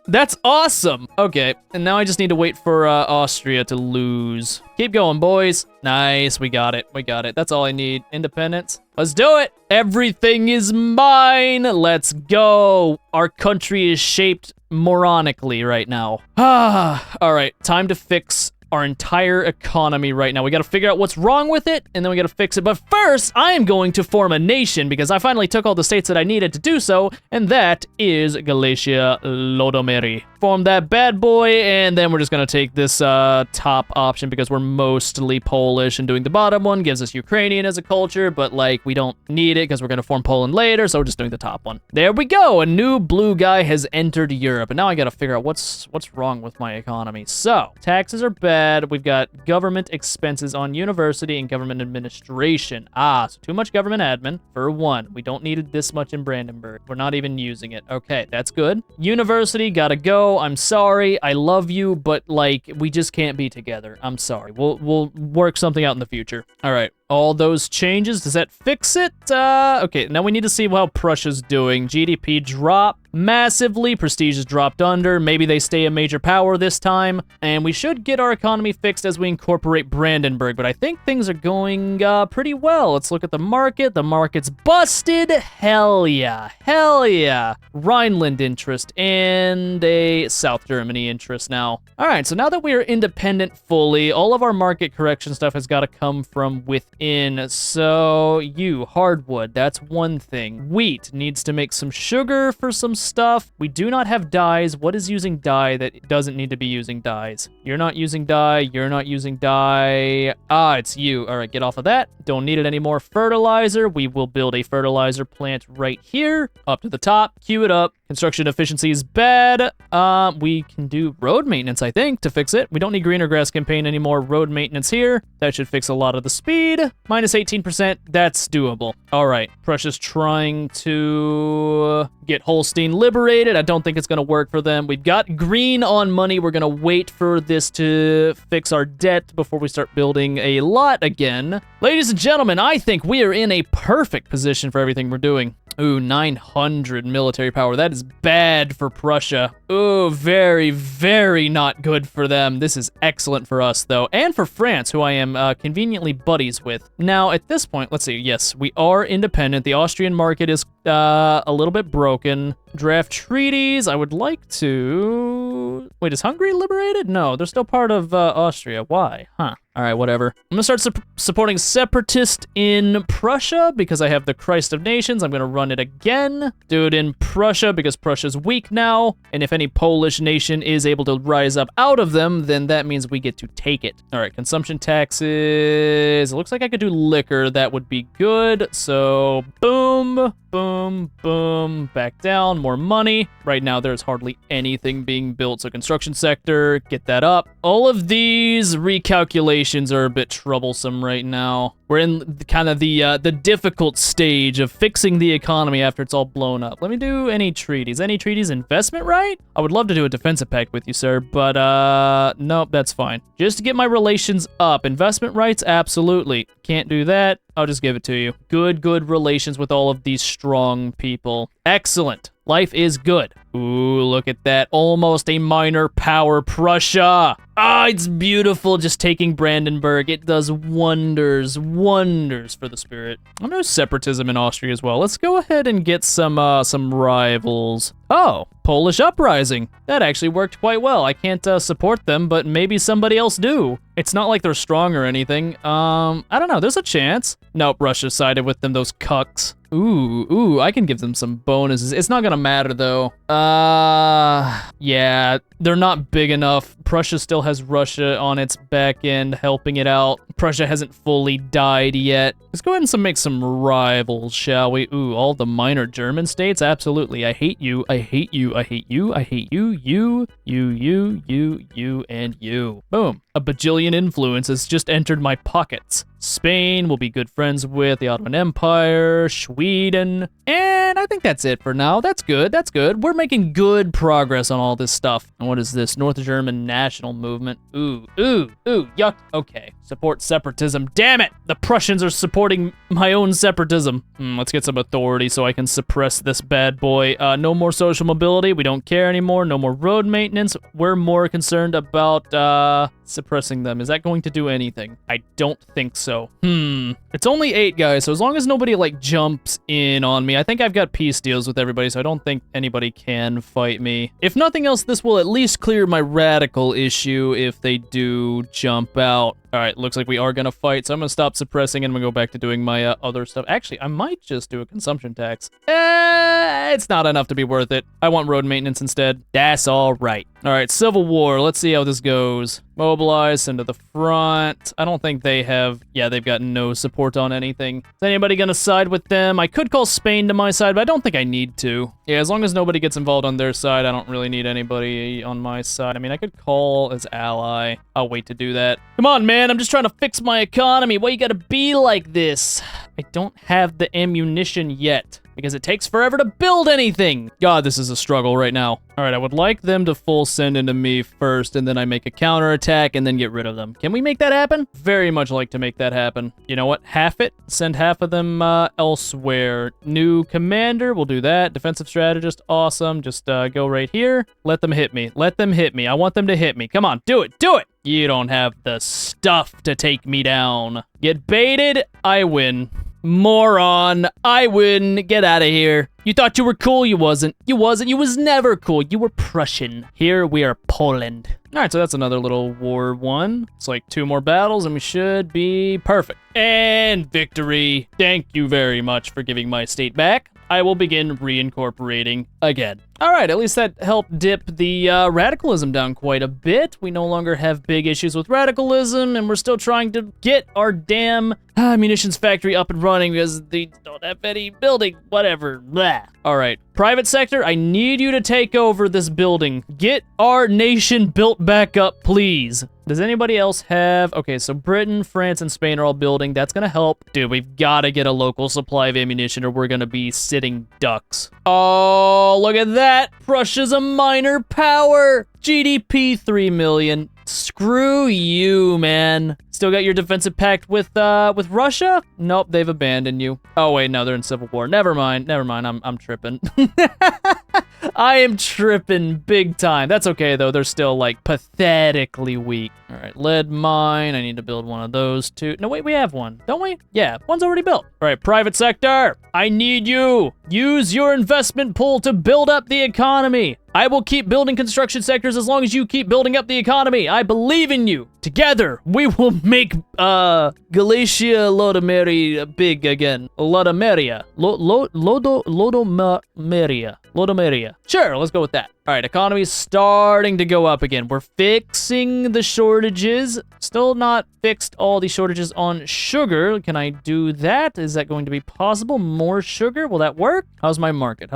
That's awesome. Okay, and now I just need to wait for Austria to lose. Keep going, boys. Nice, we got it. That's all I need. Independence. Let's do it. Everything is mine. Let's go. Our country is shaped moronically right now. All right, time to fix our entire economy right now. We got to figure out what's wrong with it, and then we got to fix it. But first, I am going to form a nation because I finally took all the states that I needed to do so, and that is Galicia Lodomeri. Form that bad boy, and then we're just going to take this top option because we're mostly Polish, and doing the bottom one gives us Ukrainian as a culture, but like we don't need it because we're going to form Poland later, so we're just doing the top one. There we go. A new blue guy has entered Europe, and now I got to figure out what's wrong with my economy. So, taxes are bad. We've got government expenses on university and government administration. So too much government admin for one. We don't need this much in Brandenburg. We're not even using it. Okay, that's good. University, gotta go. I'm sorry. I love you, but like we just can't be together. I'm sorry. We'll work something out in the future. All right. All those changes, does that fix it? Okay, now we need to see how Prussia's doing. GDP drop massively, prestige is dropped under, maybe they stay a major power this time, and we should get our economy fixed as we incorporate Brandenburg, but I think things are going pretty well. Let's look at the market's busted, hell yeah. Rhineland interest, and a South Germany interest now. All right, so now that we are independent fully, all of our market correction stuff has got to come from within, so hardwood, that's one thing. Wheat needs to make some sugar for some stuff. We do not have dyes. What is using dye that doesn't need to be using dyes? You're not using dye. You're not using dye. It's you. All right, get off of that. Don't need it anymore. Fertilizer. We will build a fertilizer plant right here. Up to the top. Queue it up. Construction efficiency is bad. We can do road maintenance, I think, to fix it. We don't need greener grass campaign anymore. Road maintenance here. That should fix a lot of the speed. Minus 18%. That's doable. All right. Prussia's trying to get Holstein liberated. I don't think it's going to work for them. We've got green on money. We're going to wait for this to fix our debt before we start building a lot again. Ladies and gentlemen, I think we are in a perfect position for everything we're doing. Ooh, 900 military power. That is bad for Prussia. Ooh, very, very not good for them. This is excellent for us, though, and for France, who I am conveniently buddies with. Now, at this point, let's see. Yes, we are independent. The Austrian market is a little bit broken. Draft treaties. I would like to... Wait, is Hungary liberated? No, they're still part of Austria. Why? Huh. All right, whatever. I'm gonna start supporting separatist in Prussia because I have the Christ of Nations. I'm gonna run it again. Do it in Prussia because Prussia's weak now. And if any Polish nation is able to rise up out of them, then that means we get to take it. All right, consumption taxes. It looks like I could do liquor. That would be good. So boom, boom, boom. Back down, more money. Right now, there's hardly anything being built. So construction sector, get that up. All of these recalculations are a bit troublesome right now. We're in kind of the difficult stage of fixing the economy after it's all blown up. Let me do any treaties. Any treaties? Investment right? I would love to do a defensive pact with you, sir, but nope, that's fine. Just to get my relations up. Investment rights? Absolutely. Can't do that. I'll just give it to you. Good relations with all of these strong people. Excellent. Life is good. Ooh, look at that. Almost a minor power, Prussia. Ah, it's beautiful just taking Brandenburg. It does wonders for the spirit. I know separatism in Austria as well. Let's go ahead and get some rivals. Oh, Polish uprising. That actually worked quite well. I can't support them, but maybe somebody else do. It's not like they're strong or anything. I don't know. There's a chance. Nope, Russia sided with them, those cucks. Ooh, I can give them some bonuses. It's not gonna matter, though. Yeah, they're not big enough. Prussia still has Russia on its back end helping it out. Prussia hasn't fully died yet. Let's go ahead and make some rivals, shall we? Ooh, all the minor German states? Absolutely. I hate you. I hate you. I hate you. I hate you. You, and you. Boom. A bajillion influence has just entered my pockets. Spain will be good friends with the Ottoman Empire, Sweden, and I think that's it for now. That's good. We're making good progress on all this stuff. And what is this? North German National Movement. Ooh, yuck. Okay, support separatism. Damn it! The Prussians are supporting my own separatism. Let's get some authority so I can suppress this bad boy. No more social mobility. We don't care anymore. No more road maintenance. We're more concerned about, suppressing them. Is that going to do anything? I don't think so. It's only 8 guys, so as long as nobody like jumps in on me, I think I've got peace deals with everybody, so I don't think anybody can fight me. If nothing else, this will at least clear my radical issue if they do jump out. All right, looks like we are gonna fight, so I'm gonna stop suppressing and I'm gonna go back to doing my other stuff. Actually, I might just do a consumption tax. It's not enough to be worth it. I want road maintenance instead. That's all right. All right, Civil War. Let's see how this goes. Mobilize, send to the front. I don't think they have... Yeah, they've got no support on anything. Is anybody gonna side with them? I could call Spain to my side, but I don't think I need to. Yeah, as long as nobody gets involved on their side, I don't really need anybody on my side. I mean, I could call as ally. I'll wait to do that. Come on, man. I'm just trying to fix my economy. Why you gotta be like this? I don't have the ammunition yet because it takes forever to build anything. God, this is a struggle right now. All right, I would like them to full send into me first, and then I make a counterattack and then get rid of them. Can we make that happen? Very much like to make that happen. You know what? Half it. Send half of them elsewhere. New commander, we'll do that. Defensive strategist, awesome. Just go right here. Let them hit me. Let them hit me. I want them to hit me. Come on, do it. Do it. You don't have the stuff to take me down. Get baited, I win. Moron, I win. Get out of here. You thought you were cool, you wasn't. You wasn't. You was never cool. You were Prussian. Here we are Poland. All right, so that's another little war won. It's like 2 more battles and we should be perfect. And victory. Thank you very much for giving my state back. I will begin reincorporating again. All right, at least that helped dip the radicalism down quite a bit. We no longer have big issues with radicalism, and we're still trying to get our damn munitions factory up and running because they don't have any building, whatever. Blah. All right, private sector, I need you to take over this building. Get our nation built back up, please. Does anybody else have... Okay, so Britain, France, and Spain are all building. That's gonna help. Dude, we've gotta get a local supply of ammunition or we're gonna be sitting ducks. Oh, look at that. Prussia's a minor power. GDP 3 million. Screw you, man. Still got your defensive pact with Russia? Nope, they've abandoned you. Oh wait, no, they're in civil war. Never mind. I'm tripping. I am tripping big time. That's okay though. They're still like pathetically weak. All right, lead mine. I need to build one of those too. No, wait, we have one, don't we? Yeah, one's already built. All right, private sector. I need you. Use your investment pool to build up the economy. I will keep building construction sectors as long as you keep building up the economy. I believe in you. Together, we will make Galicia Lodomeria big again. Lodomeria. Lodomeria. Sure, let's go with that. All right, economy's starting to go up again. We're fixing the shortages. Still not fixed all the shortages on sugar. Can I do that? Is that going to be possible? More sugar? Will that work? How's my market?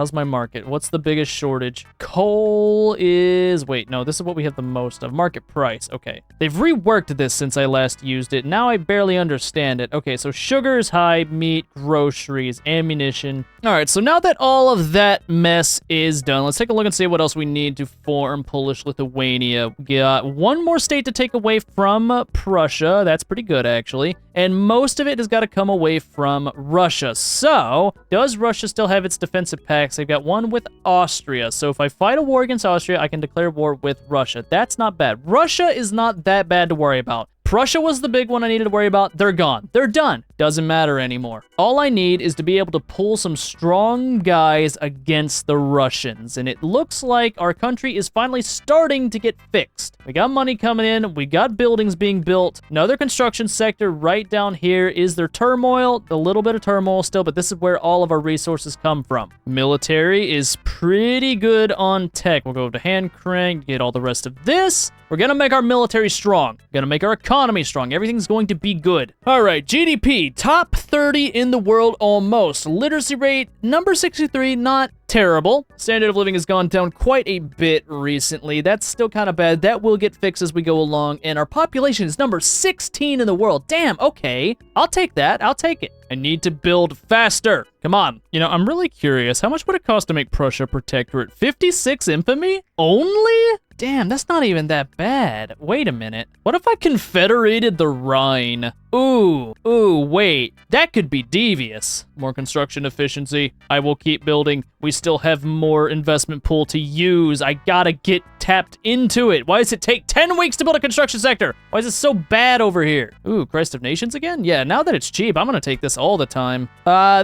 What's the biggest shortage? Coal is... Wait, no, this is what we have the most of. Market price. Okay. They've reworked this since I last used it. Now I barely understand it. Okay, so sugar is high, meat, groceries, ammunition. All right, so now that all of that mess is done, let's take a look and see what else we need to form Polish Lithuania. We got one more state to take away from Prussia. That's pretty good, actually. And most of it has got to come away from Russia. So, does Russia still have its defensive pacts? They've got one with Austria. So if I fight a war against Austria, I can declare war with Russia. That's not bad. Russia is not that bad to worry about. Prussia was the big one I needed to worry about. They're gone. They're done. Doesn't matter anymore. All I need is to be able to pull some strong guys against the Russians. And it looks like our country is finally starting to get fixed. We got money coming in. We got buildings being built. Another construction sector right down here is their turmoil. A little bit of turmoil still, but this is where all of our resources come from. Military is pretty good on tech. We'll go to hand crank, get all the rest of this. We're gonna make our military strong. We're gonna make our economy strong. Everything's going to be good. All right, GDP, top 30 in the world almost. Literacy rate, number 63, not terrible. Standard of living has gone down quite a bit recently. That's still kind of bad. That will get fixed as we go along. And our population is number 16 in the world. Damn, okay. I'll take that. I'll take it. I need to build faster. Come on. You know, I'm really curious. How much would it cost to make Prussia protectorate? 56 infamy? Only? Damn, that's not even that bad. Wait a minute. What if I confederated the Rhine? Ooh, wait. That could be devious. More construction efficiency. I will keep building. We still have more investment pool to use. I gotta get tapped into it. Why does it take 10 weeks to build a construction sector? Why is it so bad over here? Ooh, Christ of Nations again? Yeah, now that it's cheap, I'm gonna take this all the time.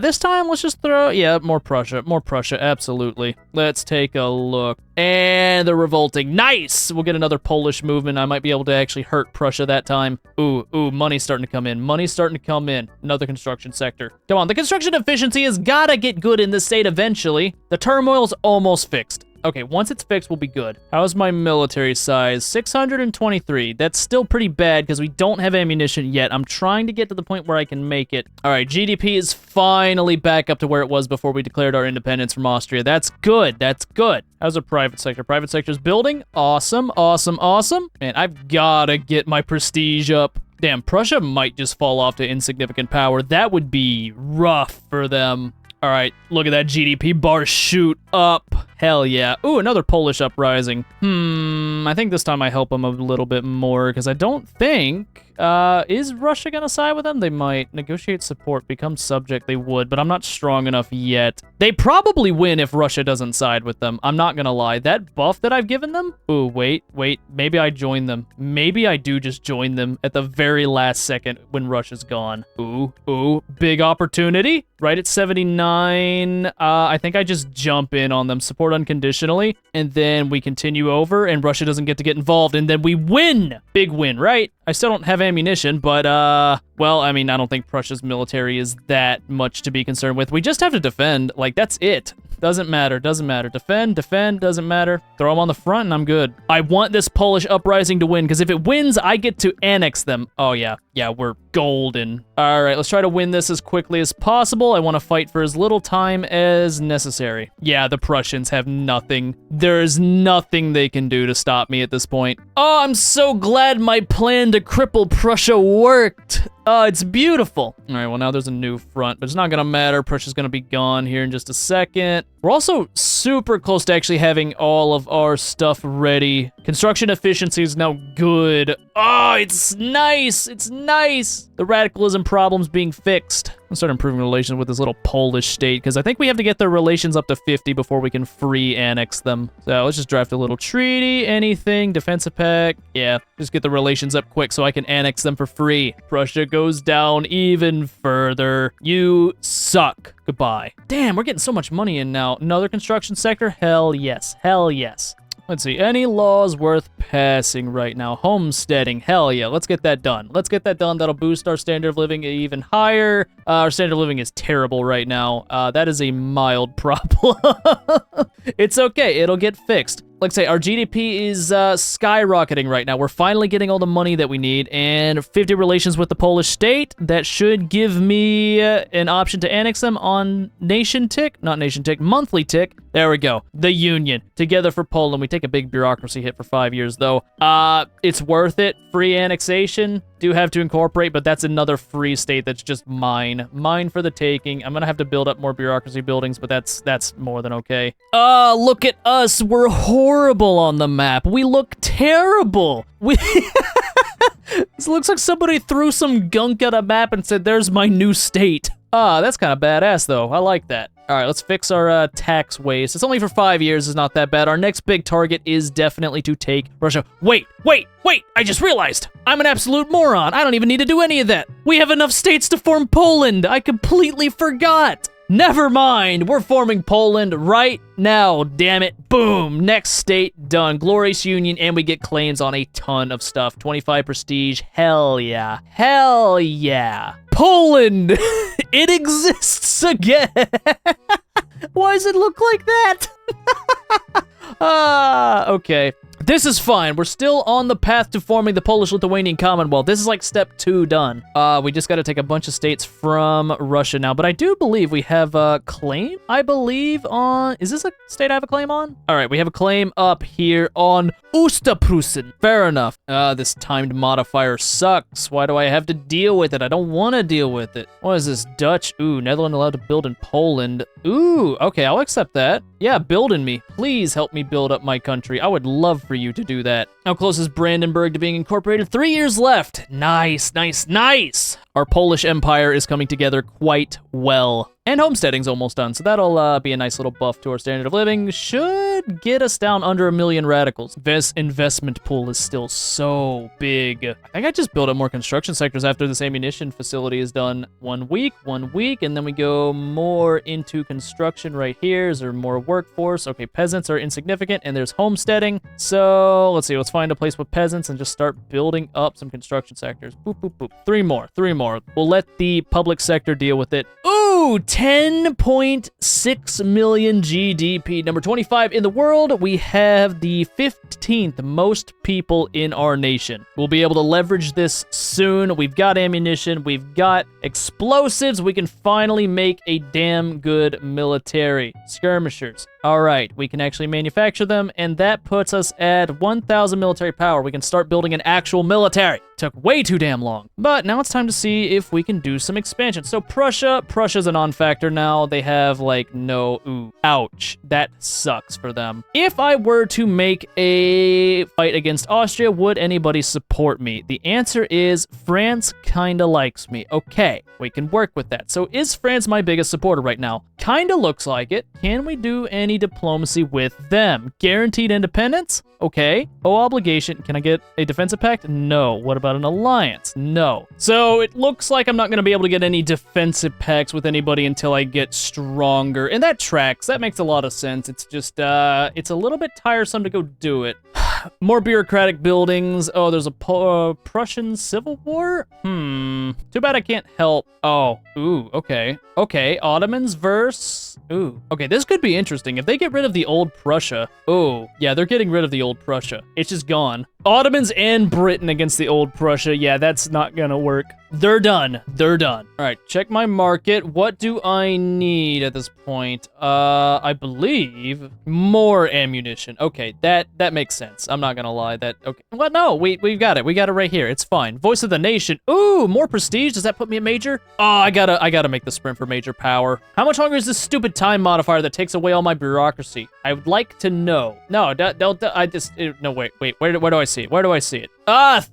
This time, let's just throw, yeah, more Prussia, absolutely. Let's take a look. And they're revolting. Nice! We'll get another Polish movement. I might be able to actually hurt Prussia that time. Ooh, money's starting to come in. Money's starting to come in. Another construction sector. Come on, the construction efficiency has gotta get good in this state eventually. The turmoil's almost fixed. Okay, once it's fixed, we'll be good. How's my military size? 623. That's still pretty bad because we don't have ammunition yet. I'm trying to get to the point where I can make it. All right, GDP is finally back up to where it was before we declared our independence from Austria. That's good. That's good. How's our private sector? Private sector's building. Awesome. Man, I've gotta get my prestige up. Damn, Prussia might just fall off to insignificant power. That would be rough for them. All right, look at that GDP bar shoot up. Hell yeah. Ooh, another Polish uprising. I think this time I help them a little bit more because I don't think, is Russia gonna side with them? They might. Negotiate support, become subject, they would, but I'm not strong enough yet. They probably win if Russia doesn't side with them. I'm not gonna lie. That buff that I've given them? Ooh, wait. Maybe I join them. Maybe I do just join them at the very last second when Russia's gone. Ooh, big opportunity. right at 79. I think I just jump in on them, support unconditionally, and then we continue over, and Russia doesn't get to get involved, and then we win! Big win, right? I still don't have ammunition, but, well, I mean, I don't think Prussia's military is that much to be concerned with. We just have to defend. Like, that's it. Doesn't matter, doesn't matter. Defend, doesn't matter. Throw them on the front and I'm good. I want this Polish uprising to win, because if it wins, I get to annex them. Oh, yeah. Yeah, we're golden. All right, let's try to win this as quickly as possible. I want to fight for as little time as necessary. Yeah, the Prussians have nothing. There's nothing they can do to stop me at this point. Oh, I'm so glad my plan to cripple Prussia worked. Oh, it's beautiful. All right, well, now there's a new front, but it's not gonna matter. Prussia's gonna be gone here in just a second. We're also super close to actually having all of our stuff ready. Construction efficiency is now good. Oh, it's nice. It's nice. The radicalism problem's being fixed. I'll start improving relations with this little Polish state, because I think we have to get their relations up to 50 before we can free annex them. So let's just draft a little treaty, anything, defensive pact. Yeah, just get the relations up quick so I can annex them for free. Prussia goes down even further. You suck. Goodbye. Damn, we're getting so much money in now. Another construction sector? Hell yes. Hell yes. Let's see, any laws worth passing right now? Homesteading, hell yeah, let's get that done. Let's get that done, that'll boost our standard of living even higher. Our standard of living is terrible right now. That is a mild problem. It's okay, it'll get fixed. Like I say, our GDP is skyrocketing right now. We're finally getting all the money that we need, and 50 relations with the Polish state. That should give me an option to annex them on nation tick, not nation tick, monthly tick. There we go. The Union. Together for Poland. We take a big bureaucracy hit for 5 years, though. It's worth it. Free annexation. Do have to incorporate, but that's another free state that's just mine. Mine for the taking. I'm gonna have to build up more bureaucracy buildings, but that's more than okay. Look at us. We're horrible on the map. We look terrible. This looks like somebody threw some gunk at a map and said, there's my new state. That's kind of badass, though. I like that. All right, let's fix our tax waste. It's only for 5 years. It's not that bad. Our next big target is definitely to take Russia. Wait. I just realized. I'm an absolute moron. I don't even need to do any of that. We have enough states to form Poland. I completely forgot. Never mind. We're forming Poland right now. Damn it. Boom. Next state done. Glorious union, and we get claims on a ton of stuff. 25 prestige. Hell yeah. Hell yeah. Poland! It exists again! Why does it look like that? Okay. This is fine. We're still on the path to forming the Polish-Lithuanian Commonwealth. This is like step 2 done. We just got to take a bunch of states from Russia now, but I do believe we have a claim, I believe, on... Is this a state I have a claim on? All right, we have a claim up here on Osterprussen. Fair enough. This timed modifier sucks. Why do I have to deal with it? I don't want to deal with it. What is this? Dutch? Ooh, Netherlands allowed to build in Poland. Ooh, okay, I'll accept that. Yeah, build in me. Please help me build up my country. I would love for you to do that. How close is Brandenburg to being incorporated? 3 years left. Nice. Our Polish Empire is coming together quite well. And homesteading's almost done, so that'll be a nice little buff to our standard of living. Should get us down under 1 million radicals. This investment pool is still so big. I think I just built up more construction sectors after this ammunition facility is done. 1 week, and then we go more into construction right here. Is there more workforce? Okay, peasants are insignificant, and there's homesteading. So let's see, let's find a place with peasants and just start building up some construction sectors. Boop, boop, boop. 3 more. We'll let the public sector deal with it. Ooh, 10.6 million GDP. Number 25 in the world. We have the 15th most people in our nation. We'll be able to leverage this soon. We've got ammunition. We've got explosives. We can finally make a damn good military. Skirmishers. All right, we can actually manufacture them, and that puts us at 1,000 military power. We can start building an actual military. Took way too damn long. But now it's time to see if we can do some expansion. So Prussia's a non-factor now. They have like no, ooh, ouch. That sucks for them. If I were to make a fight against Austria, would anybody support me? The answer is France kinda likes me. Okay, we can work with that. So is France my biggest supporter right now? Kinda looks like it. Can we do any any diplomacy with them. Guaranteed independence? Okay. Oh, obligation. Can I get a defensive pact? No. What about an alliance? No. So it looks like I'm not going to be able to get any defensive pacts with anybody until I get stronger. And that tracks. That makes a lot of sense. It's just, it's a little bit tiresome to go do it. More bureaucratic buildings. Oh, there's a Prussian Civil War? Too bad I can't help. Oh, ooh, okay. Okay, Ottomans versus... Ooh, okay, this could be interesting. If they get rid of the old Prussia... Oh, yeah, they're getting rid of the old Prussia. It's just gone. Ottomans and Britain against the old Prussia. Yeah, that's not gonna work. They're done. They're done. All right, check my market. What do I need at this point? I believe more ammunition. Okay, that makes sense. I'm not gonna lie. Okay. What? No, we've got it. We got it right here. It's fine. Voice of the nation. Ooh, more prestige. Does that put me at major? Oh, I gotta make the sprint for major power. How much longer is this stupid time modifier that takes away all my bureaucracy? I would like to know. No, no, wait. Where do I see it? Where do I see it?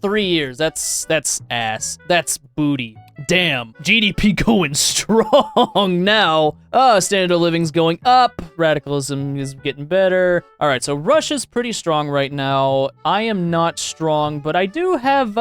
3 years. That's ass. That's booty. Damn. GDP going strong now. Standard of living's going up. Radicalism is getting better. All right, so Russia's pretty strong right now. I am not strong, but I do have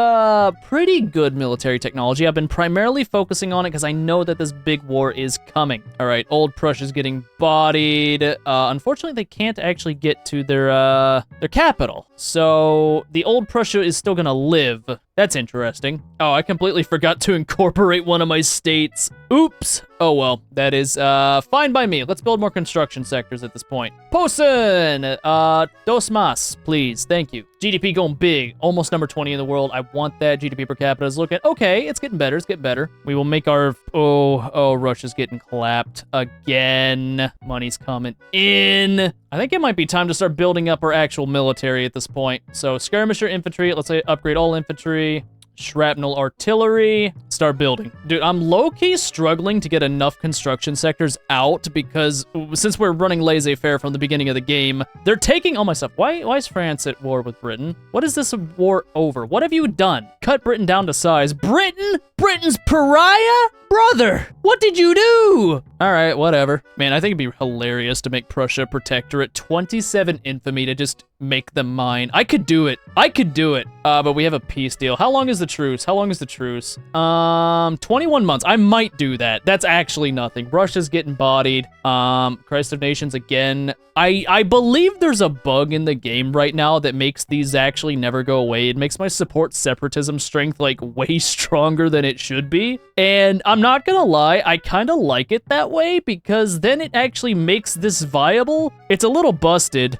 pretty good military technology. I've been primarily focusing on it because I know that this big war is coming. All right, old Prussia's getting bodied. Unfortunately, they can't actually get to their capital. So the old Prussia is still gonna live. That's interesting. Oh, I completely forgot to incorporate one of my states. Oops. Oh well, that is fine by me. Let's build more construction sectors at this point. Posen! Dos más, please. Thank you. GDP going big. Almost number 20 in the world. I want that. GDP per capita is looking... Okay, it's getting better. It's getting better. We will make our... Oh, Russia's getting clapped again. Money's coming in. I think it might be time to start building up our actual military at this point. So, skirmisher infantry. Let's say upgrade all infantry. Shrapnel artillery. Start building. Dude, I'm low-key struggling to get enough construction sectors out because since we're running laissez-faire from the beginning of the game, they're taking all my stuff. Why is France at war with Britain? What is this war over? What have you done? Cut Britain down to size. Britain? Britain's pariah? Brother, what did you do? All right, whatever. Man, I think it'd be hilarious to make Prussia protectorate. 27 infamy to just make them mine. I could do it. I could do it. But we have a peace deal. How long is the truce? How long is the truce? 21 months. I might do that. That's actually nothing. Russia's getting bodied. Christ of Nations again. I believe there's a bug in the game right now that makes these actually never go away. It makes my support separatism strength like way stronger than it should be. And I'm not gonna lie, I kind of like it that way because then it actually makes this viable. It's a little busted.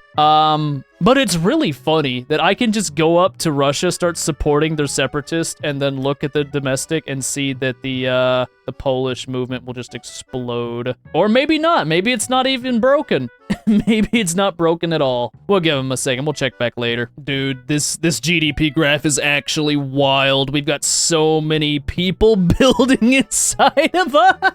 But it's really funny that I can just go up to Russia, start supporting their separatist, and then look at the domestic and see that the Polish movement will just explode. Or maybe not. Maybe it's not even broken. Maybe it's not broken at all. We'll give him a second. We'll check back later. Dude, this GDP graph is actually wild. We've got so many people building inside of us.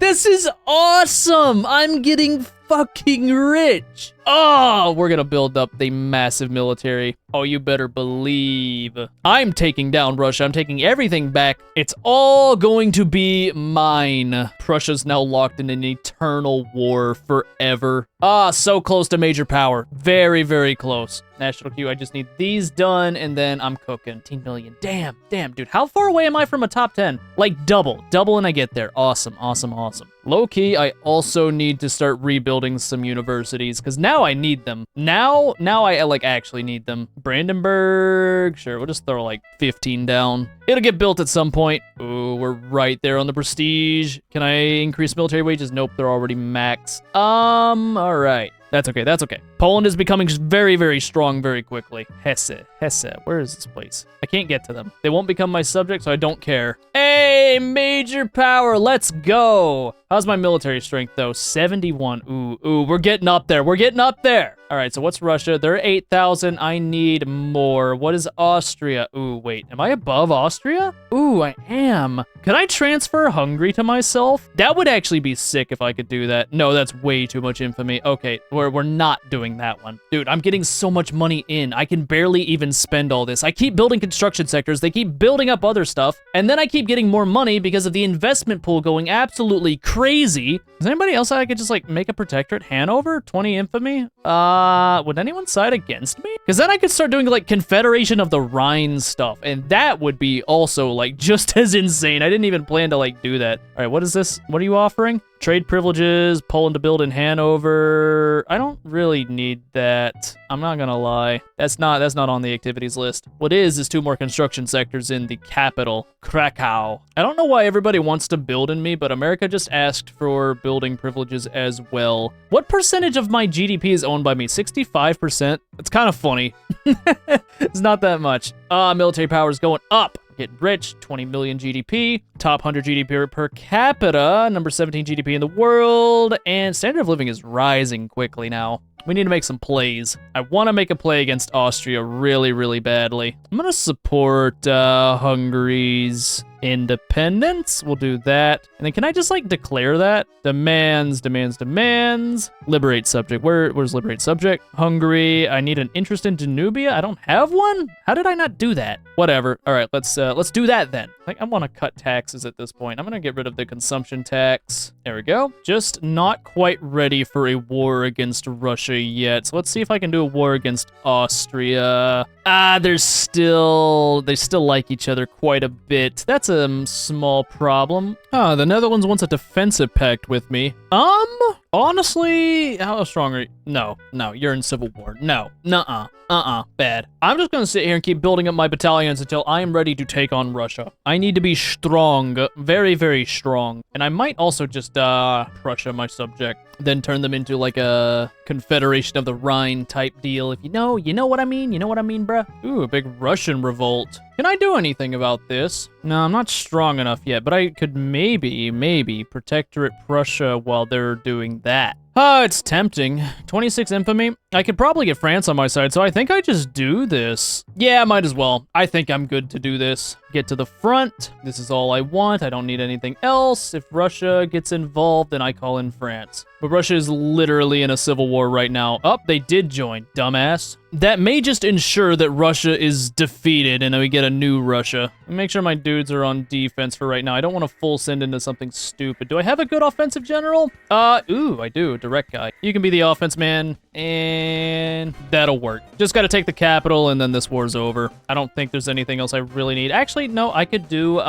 This is awesome. I'm getting fucking rich. Oh, we're gonna build up the massive military. Oh, you better believe. I'm taking down Russia. I'm taking everything back. It's all going to be mine. Prussia's now locked in an eternal war forever. So close to major power. Very, very close. National queue, I just need these done, and then I'm cooking. 10 million. Damn, dude. How far away am I from a top 10? Like double and I get there. Awesome. Low-key, I also need to start rebuilding some universities, because now I need them. Now I like actually need them. Brandenburg, sure, we'll just throw like 15 down. It'll get built at some point. Ooh, we're right there on the prestige. Can I increase military wages? Nope, they're already maxed. All right. That's okay. Poland is becoming very, very strong very quickly. Hesse. Where is this place? I can't get to them. They won't become my subject, so I don't care. Hey, major power, let's go. How's my military strength, though? 71. Ooh, we're getting up there. All right, so what's Russia? They're 8,000. I need more. What is Austria? Ooh, wait. Am I above Austria? Ooh, I am. Can I transfer Hungary to myself? That would actually be sick if I could do that. No, that's way too much infamy. Okay, we're not doing that one. Dude, I'm getting so much money in. I can barely even spend all this. I keep building construction sectors. They keep building up other stuff. And then I keep getting more money because of the investment pool going absolutely crazy. Is anybody else I could just like make a protectorate? Hanover? 20 infamy? Would anyone side against me? Because then I could start doing like Confederation of the Rhine stuff. And that would be also like just as insane. I didn't even plan to like do that. All right, what is this? What are you offering? Trade privileges, Poland to build in Hanover. I don't really need that. I'm not gonna lie. That's not on the activities list. What is 2 more construction sectors in the capital, Krakow. I don't know why everybody wants to build in me, but America just asked for building privileges as well. What percentage of my GDP is owned by me? 65%? It's kind of funny. It's not that much. Military power is going up. Getting rich, 20 million GDP, top 100 GDP per capita, number 17 GDP in the world, and standard of living is rising quickly now. We need to make some plays. I want to make a play against Austria really, really badly. I'm going to support Hungary's independence. We'll do that. And then can I just like declare that? Demands. Liberate subject. Where's liberate subject? Hungary. I need an interest in Danubia. I don't have one? How did I not do that? Whatever. All right, let's do that then. I want to cut taxes at this point. I'm going to get rid of the consumption tax. There we go. Just not quite ready for a war against Russia yet. So let's see if I can do a war against Austria. They still like each other quite a bit. That's a small problem. The Netherlands wants a defensive pact with me. Honestly, how strong are you? No, you're in civil war. No, bad. I'm just gonna sit here and keep building up my battalions until I am ready to take on Russia. I need to be strong, very, very strong. And I might also just, Prussia, my subject, then turn them into like a Confederation of the Rhine type deal. If you know what I mean? You know what I mean, bruh? Ooh, a big Russian revolt. Can I do anything about this? No, I'm not strong enough yet, but I could maybe protectorate Prussia while they're doing that. It's tempting. 26 infamy. I could probably get France on my side, so I think I just do this. Yeah, might as well. I think I'm good to do this. Get to the front. This is all I want. I don't need anything else. If Russia gets involved, then I call in France. But Russia is literally in a civil war right now. Oh, they did join, dumbass. That may just ensure that Russia is defeated and we get a new Russia. Make sure my dudes are on defense for right now. I don't want to full send into something stupid. Do I have a good offensive general? Ooh, I do. Direct guy. You can be the offense man, and that'll work. Just got to take the capital, and then this war's over. I don't think there's anything else I really need. Actually, no, I could do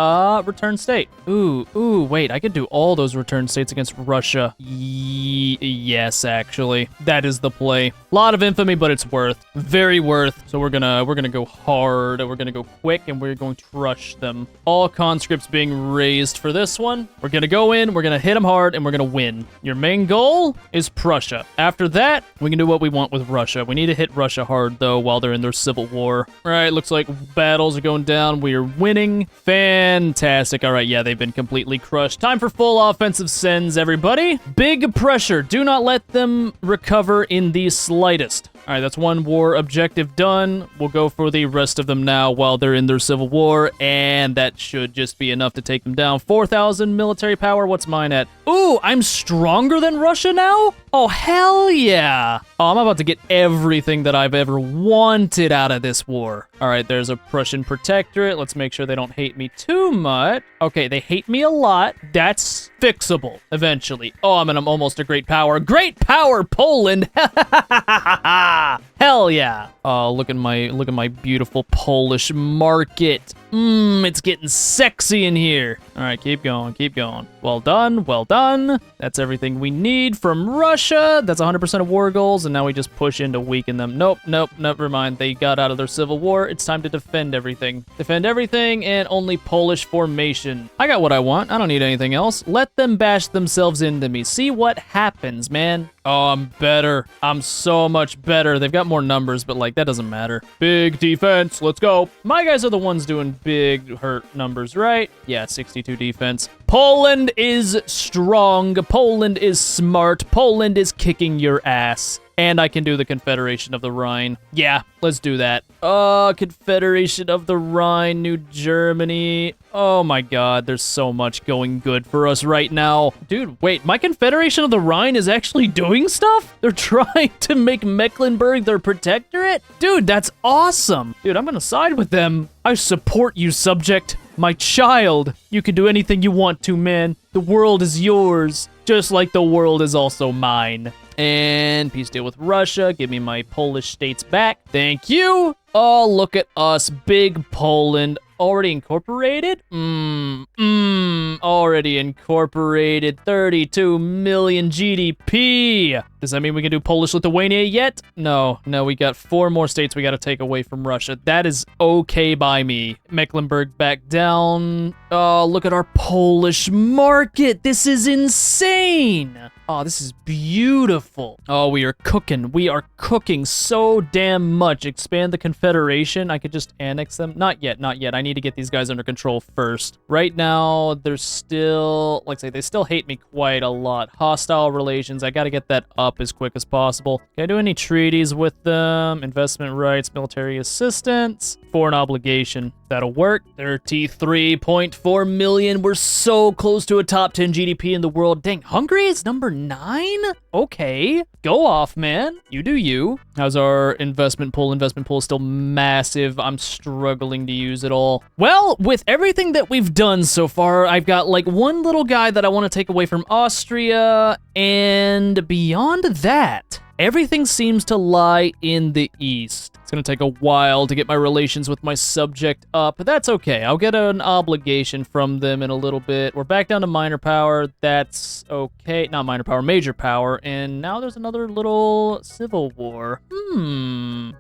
return state. Ooh, wait, I could do all those return states against Russia. Yes, actually, that is the play. A lot of infamy, but it's worth. Very worth. So we're gonna go hard. We're gonna go quick, and we're going to crush them. All conscripts being raised for this one. We're gonna go in. We're gonna hit them hard, and we're gonna win. Your main goal is Prussia. After that, we can do what we want with Russia. We need to hit Russia hard though while they're in their civil war. All right, looks like battles are going down. We are winning. Fantastic. All right, yeah, they've been completely crushed. Time for full offensive sends, everybody. Big pressure. Do not let them recover in the slightest. All right, that's one war objective done. We'll go for the rest of them now while they're in their civil war, and that should just be enough to take them down. 4,000 military power. What's mine at? Ooh, I'm stronger than Russia now? Oh, hell yeah. Oh, I'm about to get everything that I've ever wanted out of this war. All right, there's a Prussian protectorate. Let's make sure they don't hate me too much. Okay, they hate me a lot. That's fixable eventually. Oh, I'm almost a great power. Great power, Poland. Hell yeah. Oh, look at my beautiful Polish market. It's getting sexy in here. All right, keep going. Well done. That's everything we need from Russia. That's 100% of war goals, and now we just push in to weaken them. Nope, never mind. They got out of their civil war. It's time to defend everything. Defend everything and only Polish formation. I got what I want. I don't need anything else. Let them bash themselves into me. See what happens, man. Oh, I'm better. I'm so much better. They've got more numbers, but like, that doesn't matter. Big defense. Let's go. My guys are the ones doing big hurt numbers, right? Yeah, 62 defense. Poland is strong. Poland is smart. Poland is kicking your ass. And I can do the Confederation of the Rhine. Yeah, let's do that. Confederation of the Rhine, New Germany. Oh my god, there's so much going good for us right now. Dude, wait, my Confederation of the Rhine is actually doing stuff? They're trying to make Mecklenburg their protectorate? Dude, that's awesome. Dude, I'm gonna side with them. I support you, subject. My child. You can do anything you want to, man. The world is yours, just like the world is also mine. And peace deal with Russia. Give me my Polish states back. Thank you. Oh, look at us. Big Poland. Already incorporated? Already incorporated. 32 million GDP. Does that mean we can do Polish-Lithuania yet? No, we got 4 more states we gotta take away from Russia. That is okay by me. Mecklenburg back down. Oh, look at our Polish market. This is insane. Oh, this is beautiful. Oh, we are cooking. We are cooking so damn much. Expand the Confederation. I could just annex them. Not yet. I need to get these guys under control first. Right now, they're still, like I say, they still hate me quite a lot. Hostile relations. I gotta get that up as quick as possible. Can I do any treaties with them? Investment rights, military assistance, foreign obligation. That'll work. 33.4 million. We're so close to a top 10 GDP in the world. Dang, Hungary is number 9? Okay. Go off, man. You do you. How's our investment pool? Investment pool is still massive. I'm struggling to use it all. Well, with everything that we've done so far, I've got like one little guy that I want to take away from Austria, and beyond that, everything seems to lie in the east. It's gonna take a while to get my relations with my subject up, but that's okay. I'll get an obligation from them in a little bit. We're back down to minor power. That's okay. Not minor power, major power. And now there's another little civil war.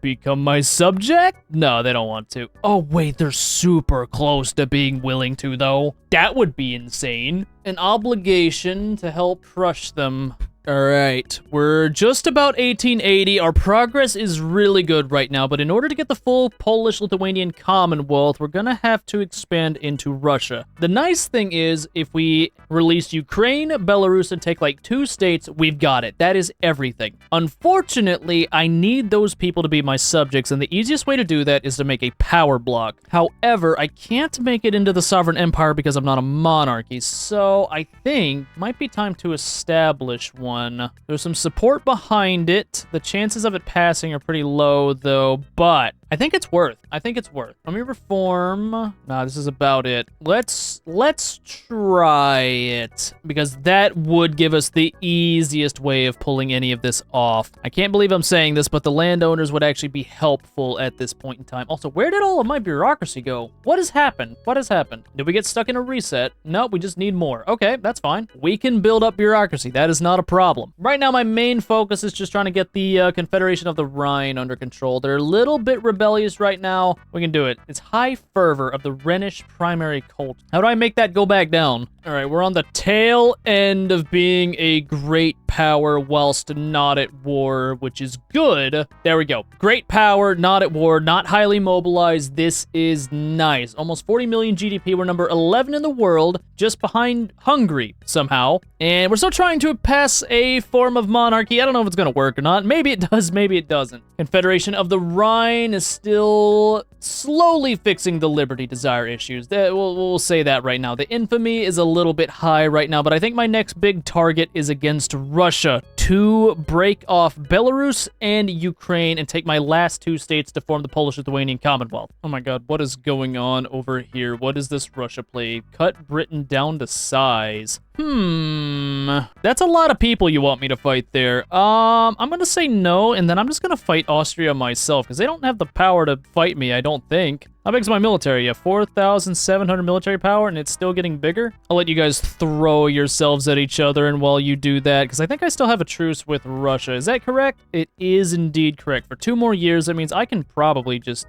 Become my subject? No, they don't want to. Oh, wait, they're super close to being willing to, though. That would be insane. An obligation to help crush them. All right, we're just about 1880. Our progress is really good right now, but in order to get the full Polish-Lithuanian Commonwealth, we're gonna have to expand into Russia. The nice thing is, if we release Ukraine, Belarus, and take like 2 states, we've got it. That is everything. Unfortunately, I need those people to be my subjects, and the easiest way to do that is to make a power block. However, I can't make it into the sovereign empire because I'm not a monarchy, so I think it might be time to establish one. There's some support behind it. The chances of it passing are pretty low, though, but I think it's worth. Let me reform. Nah, this is about it. Let's try it, because that would give us the easiest way of pulling any of this off. I can't believe I'm saying this, but the landowners would actually be helpful at this point in time. Also, where did all of my bureaucracy go? What has happened? Did we get stuck in a reset? No, we just need more. Okay, that's fine. We can build up bureaucracy. That is not a problem. Right now, my main focus is just trying to get the Confederation of the Rhine under control. They're a little bit rebellious right now. We can do it. It's high fervor of the Rhenish primary cult. How do I make that go back down? All right, we're on the tail end of being a great power whilst not at war, which is good. There we go. Great power, not at war, not highly mobilized. This is nice. Almost 40 million GDP. We're number 11 in the world, just behind Hungary somehow. And we're still trying to pass a form of monarchy. I don't know if it's going to work or not. Maybe it does, maybe it doesn't. Confederation of the Rhine is still slowly fixing the liberty desire issues. We'll say that right now. The infamy is a little bit high right now, but I think my next big target is against Russia to break off Belarus and Ukraine and take my last 2 states to form the Polish-Lithuanian Commonwealth. Oh my god, what is going on over here? What is this Russia play? Cut Britain down to size. That's a lot of people you want me to fight there. I'm gonna say no, and then I'm just gonna fight Austria myself, because they don't have the power to fight me, I don't think. How big's my military? Yeah, 4,700 military power, and it's still getting bigger? I'll let you guys throw yourselves at each other, and while you do that, because I think I still have a truce with Russia. Is that correct? It is indeed correct. For 2 more years, that means I can probably just,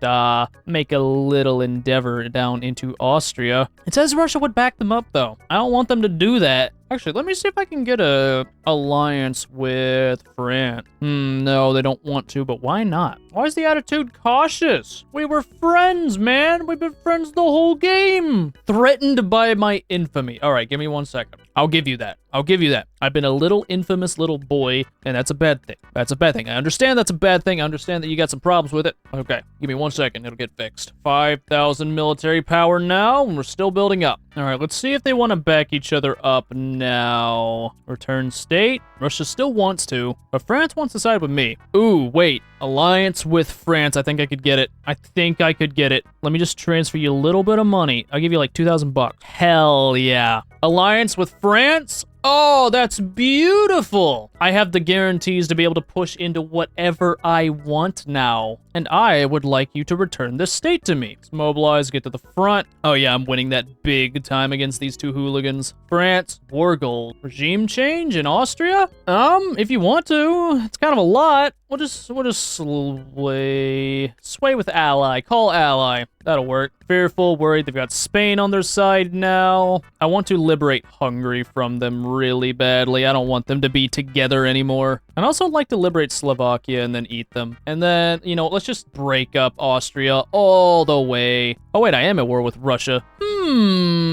make a little endeavor down into Austria. It says Russia would back them up, though. I don't want them to do that. Actually, let me see if I can get a alliance with France. No, they don't want to, but why not? Why is the attitude cautious? We were friends, man. We've been friends the whole game. Threatened by my infamy. All right, give me 1 second. I'll give you that. I'll give you that. I've been a little infamous little boy, and that's a bad thing. That's a bad thing. I understand that's a bad thing. I understand that you got some problems with it. Okay, give me 1 second. It'll get fixed. 5,000 military power now, and we're still building up. All right, let's see if they want to back each other up now. Return state. Russia still wants to, but France wants to side with me. Ooh, wait. Alliance with France. I think I could get it. I think I could get it. Let me just transfer you a little bit of money. I'll give you like 2,000 bucks. Hell yeah. Alliance with France? Oh, that's beautiful. I have the guarantees to be able to push into whatever I want now. And I would like you to return this state to me. Let's mobilize, get to the front. Oh yeah, I'm winning that big time against these two hooligans. France, war gold. Regime change in Austria? If you want to. It's kind of a lot. We'll just sway with ally. Call ally. That'll work. Fearful, worried. They've got Spain on their side now. I want to liberate Hungary from them really badly. I don't want them to be together anymore. And also like to liberate Slovakia and then eat them. And then, you know, let's just break up Austria all the way. Oh wait, I am at war with Russia.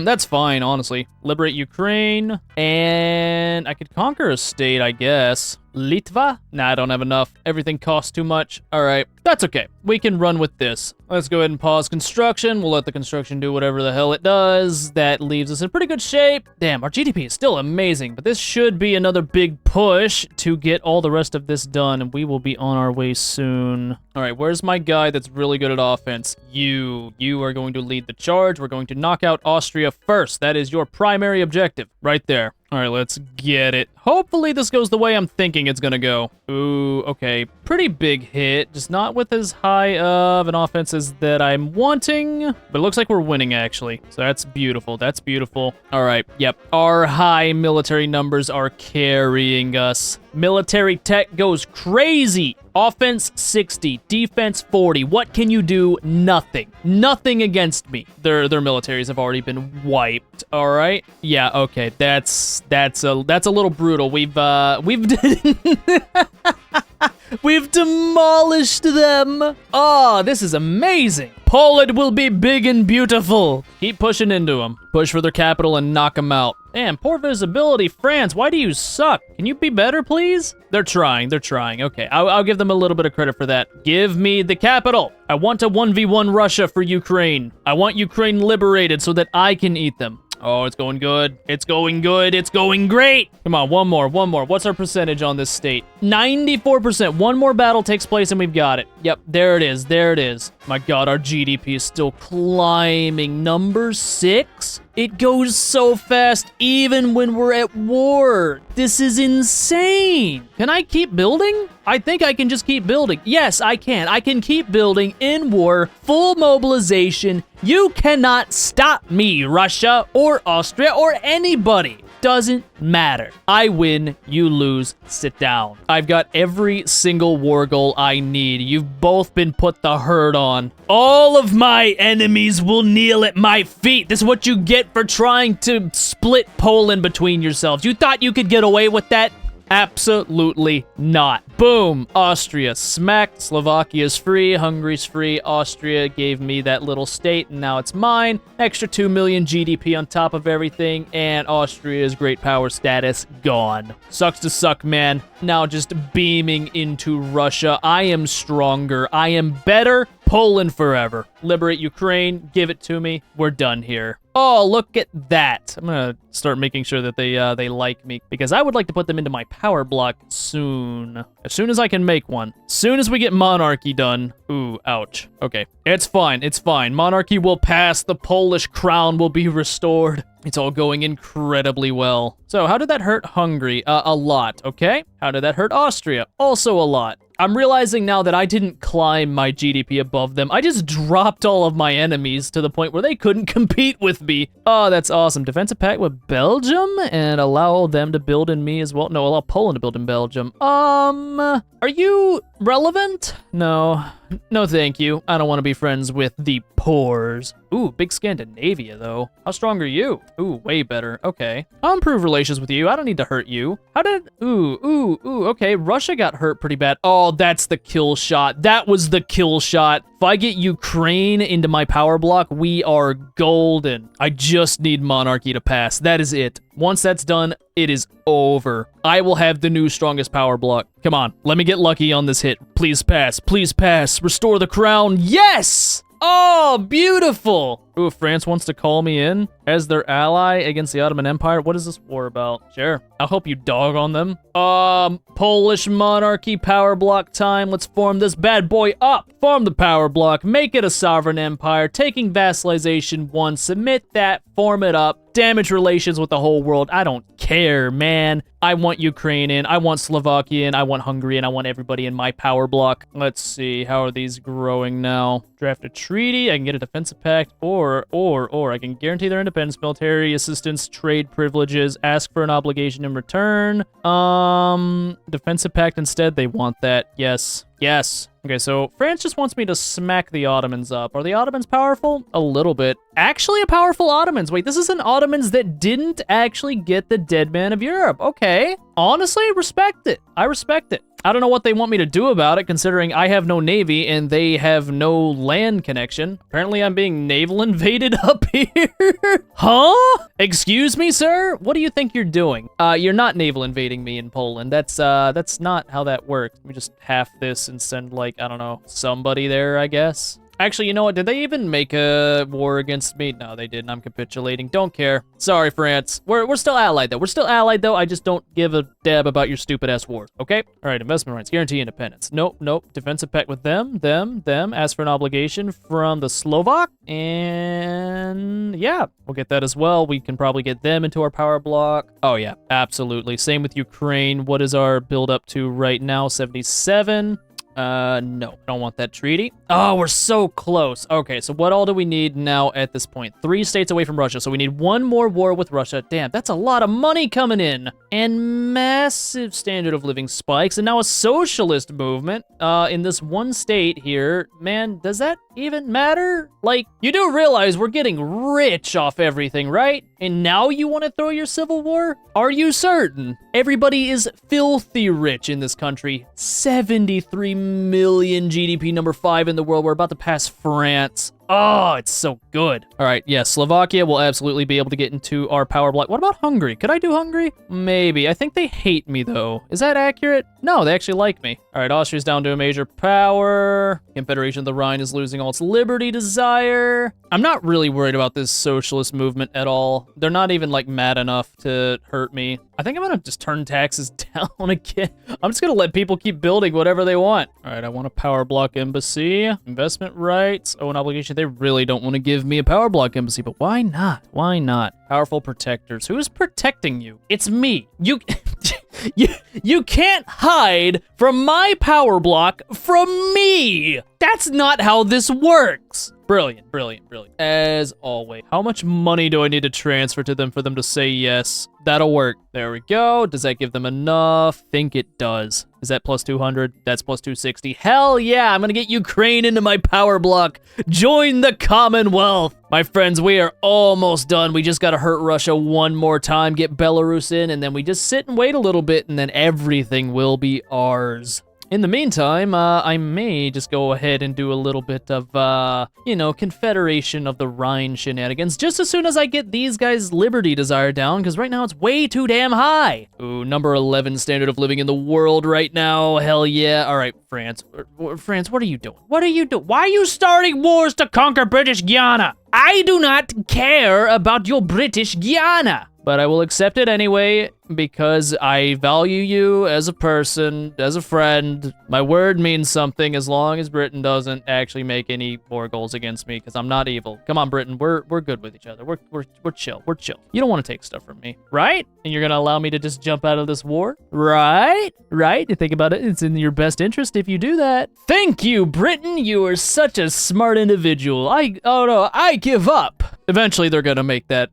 That's fine, honestly. Liberate Ukraine, and I could conquer a state, I guess. Litva? Nah, I don't have enough. Everything costs too much. All right, that's okay. We can run with this. Let's go ahead and pause construction. We'll let the construction do whatever the hell it does. That leaves us in pretty good shape. Damn, our GDP is still amazing, but this should be another big push to get all the rest of this done, and we will be on our way soon. All right, where's my guy that's really good at offense? You are going to lead the charge. We're going to knock out Austria first. That is your primary objective right there. All right, let's get it. Hopefully this goes the way I'm thinking it's gonna go. Ooh, okay. Pretty big hit, just not with as high of an offense as that I'm wanting, but it looks like we're winning actually. So that's beautiful, that's beautiful. All right, yep. Our high military numbers are carrying us. Military tech goes crazy. Offense 60, defense 40. What can you do? Nothing. Nothing against me. Their militaries have already been wiped. All right. Yeah. Okay. That's a little brutal. We've we've demolished them. Oh, this is amazing. Poland will be big and beautiful. Keep pushing into them. Push for their capital and knock them out. Damn, poor visibility. France, why do you suck? Can you be better, please? They're trying. Okay, I'll give them a little bit of credit for that. Give me the capital. I want a 1v1 Russia for Ukraine. I want Ukraine liberated so that I can eat them. Oh, it's going good. It's going good. It's going great. Come on, one more. What's our percentage on this state? 94%. One more battle takes place and we've got it. Yep, there it is. My God, our GDP is still climbing. Number 6? It goes so fast even when we're at war. This is insane. Can I keep building? I think I can just keep building. Yes, I can. I can keep building in war, full mobilization. You cannot stop me, Russia or Austria or anybody. Doesn't matter. I win, you lose, sit down. I've got every single war goal I need. You've both been put the hurt on. All of my enemies will kneel at my feet. This is what you get for trying to split Poland between yourselves. You thought you could get away with that? Absolutely not. Boom. Austria smacked. Slovakia's free. Hungary's free. Austria gave me that little state, and now it's mine. Extra 2 million GDP on top of everything, and Austria's great power status gone. Sucks to suck, man. Now just beaming into Russia. I am stronger. I am better. Poland forever. Liberate Ukraine. Give it to me. We're done here. Oh, look at that. I'm gonna start making sure that they like me, because I would like to put them into my power block soon. As soon as I can make one. Soon as we get monarchy done. Ooh, ouch. Okay, it's fine. Monarchy will pass. The Polish crown will be restored. It's all going incredibly well. So how did that hurt Hungary? A lot, okay? How did that hurt Austria? Also a lot. I'm realizing now that I didn't climb my GDP above them. I just dropped all of my enemies to the point where they couldn't compete with me. Oh, that's awesome. Defensive pact with Belgium and allow them to build in me as well. No, allow Poland to build in Belgium. Are you relevant? No, thank you. I don't want to be friends with the pores. Ooh, big Scandinavia though. How strong are you? Ooh, way better. Okay. I'll improve relations relations with you. I don't need to hurt you. How did, ooh, okay. Russia got hurt pretty bad. Oh, that's the kill shot. That was the kill shot. If I get Ukraine into my power block, we are golden. I just need monarchy to pass. That is it. Once that's done, it is over. I will have the new strongest power block. Come on, let me get lucky on this hit. Please pass, please pass. Restore the crown. Yes! Oh, beautiful. Ooh, France wants to call me in as their ally against the Ottoman Empire. What is this war about? Sure, I'll help you dog on them. Polish monarchy power block time. Let's form this bad boy up. Form the power block, make it a sovereign empire, taking vassalization 1, submit that, form it up, damage relations with the whole world. I don't care, man. I want Ukraine in, I want Slovakia in, I want Hungary in, I want everybody in my power block. Let's see, how are these growing now? Draft a treaty, I can get a defensive pact, or I can guarantee their independence, military assistance, trade privileges, ask for an obligation in return. Defensive pact instead, they want that. Yes. Yes. Okay, so France just wants me to smack the Ottomans up. Are the Ottomans powerful? A little bit. Actually, a powerful Ottomans. Wait, this is an Ottomans that didn't actually get the dead man of Europe. Okay. Honestly, respect it. I respect it. I don't know what they want me to do about it, considering I have no navy and they have no land connection. Apparently, I'm being naval invaded up here. Huh? Excuse me, sir? What do you think you're doing? You're not naval invading me in Poland. That's not how that works. Let me just half this and send, like, I don't know, somebody there, I guess. Actually, you know what? Did they even make a war against me? No, they didn't. I'm capitulating. Don't care. Sorry, France. We're still allied, though. We're still allied, though. I just don't give a dab about your stupid-ass war, okay? All right, investment rights. Guarantee independence. Nope. Defensive pact with them. Ask for an obligation from the Slovak. And yeah, we'll get that as well. We can probably get them into our power block. Oh, yeah, absolutely. Same with Ukraine. What is our build up to right now? 77. No, I don't want that treaty. Oh, we're so close. Okay, so what all do we need now at this point? 3 states away from Russia, so we need 1 more war with Russia. Damn, that's a lot of money coming in. And massive standard of living spikes, and now a socialist movement in this one state here. Man, does that even matter? Like, you do realize we're getting rich off everything, right? And now you want to throw your civil war? Are you certain? Everybody is filthy rich in this country. 73 million GDP, number 5 in the world. We're about to pass France. Oh, it's so good. All right, yeah, Slovakia will absolutely be able to get into our power block. What about Hungary? Could I do Hungary? Maybe. I think they hate me, though. Is that accurate? No, they actually like me. All right, Austria's down to a major power. Confederation of the Rhine is losing all its liberty desire. I'm not really worried about this socialist movement at all. They're not even, like, mad enough to hurt me. I think I'm gonna just turn taxes down again. I'm just gonna let people keep building whatever they want. All right, I want a power block embassy. Investment rights. Oh, an obligation. They really don't want to give me a power block embassy, but why not? Why not? Powerful protectors. Who is protecting you? It's me. You can't hide from my power block from me. That's not how this works. Brilliant. As always. How much money do I need to transfer to them for them to say yes? That'll work. There we go. Does that give them enough? Think it does. Is that plus 200? That's plus 260. Hell yeah, I'm gonna get Ukraine into my power block. Join the Commonwealth. My friends, we are almost done. We just gotta hurt Russia one more time, get Belarus in, and then we just sit and wait a little bit, and then everything will be ours. In the meantime, I may just go ahead and do a little bit of, Confederation of the Rhine shenanigans just as soon as I get these guys' liberty desire down, because right now it's way too damn high. Ooh, number 11 standard of living in the world right now. Hell yeah. All right, France. France, what are you doing? What are you doing? Why are you starting wars to conquer British Guiana? I do not care about your British Guiana. But I will accept it anyway, because I value you as a person, as a friend. My word means something as long as Britain doesn't actually make any war goals against me, because I'm not evil. Come on, Britain, we're good with each other. We're chill. We're chill. You don't want to take stuff from me, right? And you're gonna allow me to just jump out of this war, right? Right? You think about it, it's in your best interest if you do that. Thank you, Britain. You are such a smart individual. I give up. Eventually, they're gonna make that,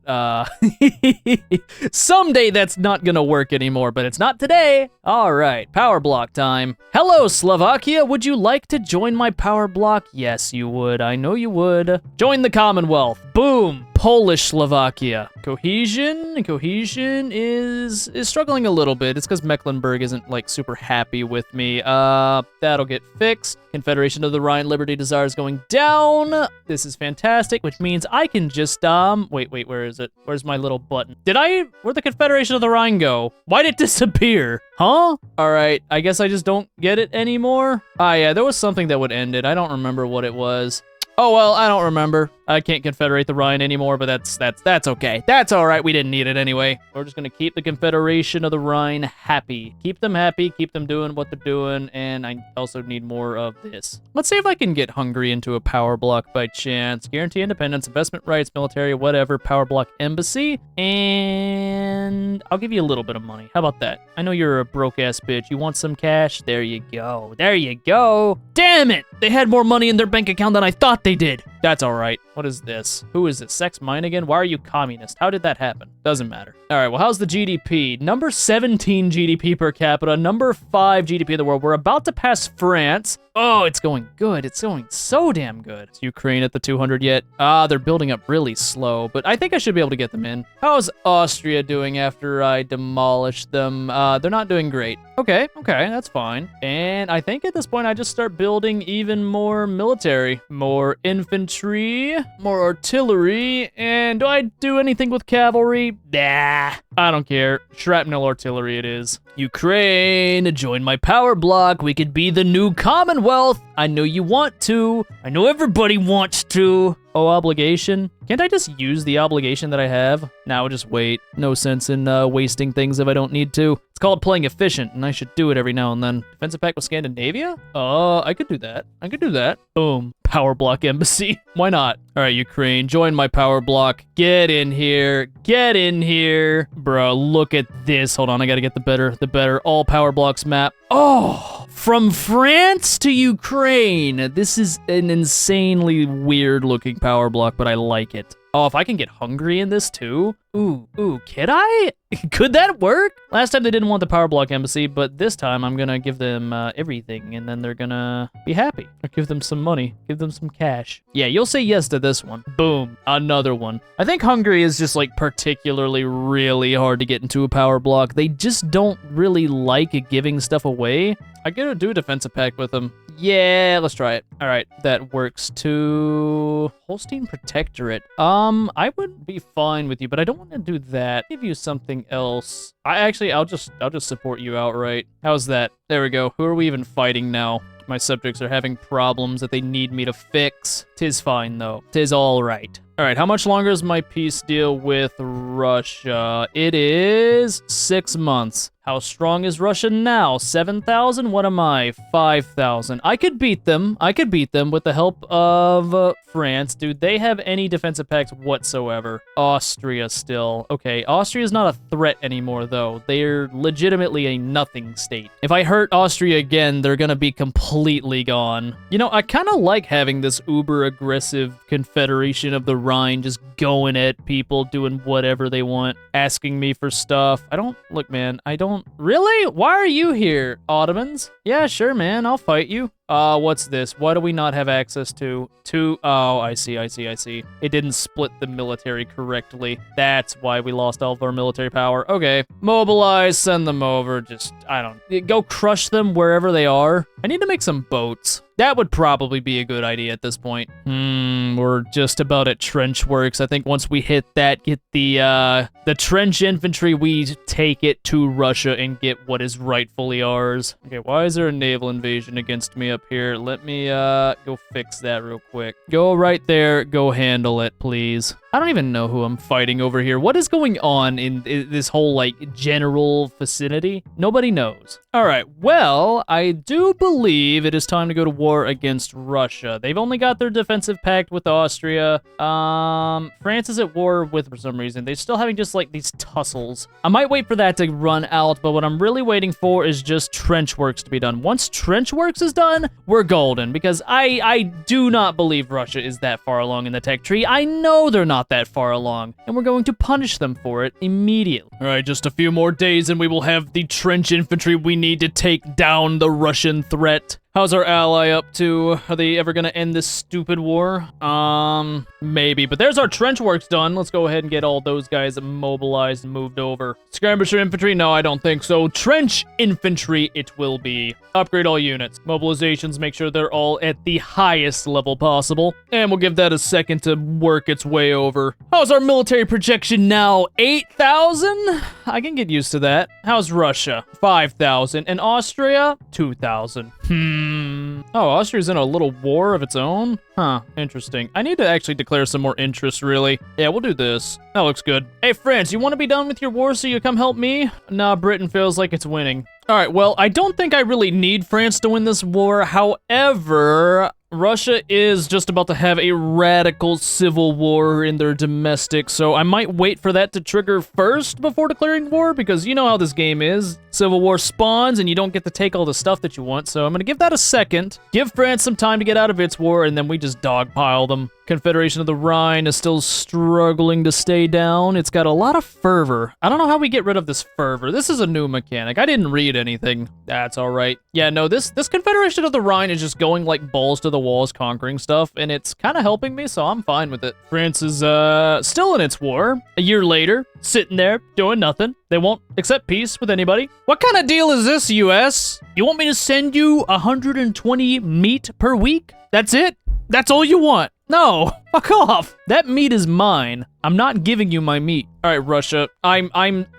someday that's not gonna work anymore, but it's not today. All right, power block time. Hello, Slovakia. Would you like to join my power block? Yes, you would. I know you would. Join the Commonwealth. Boom. Polish Slovakia. Cohesion is struggling a little bit. It's because Mecklenburg isn't like super happy with me. That'll get fixed. Confederation of the Rhine Liberty Desire is going down. This is fantastic, which means I can just wait, where is it? Where's my little button? Where'd the Confederation of the Rhine go? Why'd it disappear? Huh? All right, I guess I just don't get it anymore. Ah, yeah, there was something that would end it. I don't remember what it was. Oh, well, I don't remember. I can't confederate the Rhine anymore, but that's okay. That's all right. We didn't need it anyway. We're just going to keep the Confederation of the Rhine happy. Keep them happy, keep them doing what they're doing, and I also need more of this. Let's see if I can get Hungary into a power block by chance. Guarantee independence, investment rights, military, whatever, power block embassy, and I'll give you a little bit of money. How about that? I know you're a broke-ass bitch. You want some cash? There you go. There you go. Damn it! They had more money in their bank account than I thought they did. That's all right. What is this? Who is this? Sex mine again? Why are you communist? How did that happen? Doesn't matter. All right, well, how's the GDP? Number 17 GDP per capita, number 5 GDP in the world. We're about to pass France. Oh, it's going good. It's going so damn good. Is Ukraine at the 200 yet? Ah, they're building up really slow, but I think I should be able to get them in. How's Austria doing after I demolish them? They're not doing great. Okay, that's fine. And I think at this point I just start building even more military, more infantry, more artillery, and do I do anything with cavalry? Nah, I don't care. Shrapnel artillery it is. Ukraine, join my power block. We could be the new Commonwealth. I know you want to. I know everybody wants to. Oh, obligation. Can't I just use the obligation that I have? Now just wait. No sense in wasting things if I don't need to. It's called playing efficient, and I should do it every now and then. Defensive pact with Scandinavia? I could do that. I could do that. Boom. Power block embassy. Why not? All right, Ukraine, join my power block. Get in here. Get in here. Bro, look at this. Hold on, I gotta get the better all power blocks map. Oh, from France to Ukraine. This is an insanely weird looking power block, but I like it. Oh, if I can get Hungary in this too? Ooh, could I? Could that work? Last time they didn't want the power block embassy, but this time I'm gonna give them everything, and then they're gonna be happy. Or give them some money, give them some cash. Yeah, you'll say yes to this one. Boom, another one. I think Hungary is just like particularly really hard to get into a power block. They just don't really like giving stuff away. I gotta do a defensive pact with them. Yeah, let's try it. All right, that works too. Holstein Protectorate. I would be fine with you, but I don't want to do that. Give you something else. I'll just support you outright. How's that? There we go. Who are we even fighting now? My subjects are having problems that they need me to fix. 'Tis fine though. 'Tis all right. All right, how much longer is my peace deal with Russia? It is 6 months. How strong is Russia now? 7,000? What am I? 5,000. I could beat them. I could beat them with the help of France. Dude, they have any defensive pacts whatsoever. Austria still. Okay, Austria's not a threat anymore, though. They're legitimately a nothing state. If I hurt Austria again, they're gonna be completely gone. You know, I kind of like having this uber-aggressive Confederation of the Rhine just going at people, doing whatever they want, asking me for stuff. Look, man, I don't... Really? Why are you here, Ottomans? Yeah, sure, man, I'll fight you. What's this? What do we not have access to? Oh, I see. It didn't split the military correctly. That's why we lost all of our military power. Okay. Mobilize, send them over. Go crush them wherever they are. I need to make some boats. That would probably be a good idea at this point. We're just about at trench works. I think once we hit that, get the trench infantry, we take it to Russia and get what is rightfully ours. Okay, why is there a naval invasion against me up here? Let me go fix that real quick. Go right there, go handle it, please. I don't even know who I'm fighting over here. What is going on in this whole, like, general vicinity? Nobody knows. All right, well, I do believe it is time to go to war against Russia. They've only got their defensive pact with Austria. France is at war with, for some reason. They're still having just, like, these tussles. I might wait for that to run out, but what I'm really waiting for is just trench works to be done. Once trench works is done, we're golden, because I do not believe Russia is that far along in the tech tree. I know they're not that far along, and we're going to punish them for it immediately. All right, just a few more days and we will have the trench infantry we need to take down the Russian threat. How's our ally up to? Are they ever gonna end this stupid war? Maybe. But there's our trench works done. Let's go ahead and get all those guys mobilized and moved over. Skirmisher infantry? No, I don't think so. Trench infantry it will be. Upgrade all units. Mobilizations, make sure they're all at the highest level possible. And we'll give that a second to work its way over. How's our military projection now? 8,000? I can get used to that. How's Russia? 5,000. And Austria? 2,000. Oh, Austria's in a little war of its own? Huh, interesting. I need to actually declare some more interest, really. Yeah, we'll do this. That looks good. Hey, France, you want to be done with your war so you come help me? Nah, Britain feels like it's winning. All right, well, I don't think I really need France to win this war. However, Russia is just about to have a radical civil war in their domestic, so I might wait for that to trigger first before declaring war, because you know how this game is. Civil war spawns, and you don't get to take all the stuff that you want, so I'm gonna give that a second. Give France some time to get out of its war, and then we just dogpile them. Confederation of the Rhine is still struggling to stay down. It's got a lot of fervor. I don't know how we get rid of this fervor. This is a new mechanic. I didn't read anything. That's all right. Yeah, no, this Confederation of the Rhine is just going like balls to the walls, conquering stuff, and it's kind of helping me, so I'm fine with it. France is still in its war. A year later, sitting there, doing nothing. They won't accept peace with anybody. What kind of deal is this, US? You want me to send you 120 meat per week? That's it? That's all you want? No, fuck off. That meat is mine. I'm not giving you my meat. All right, Russia,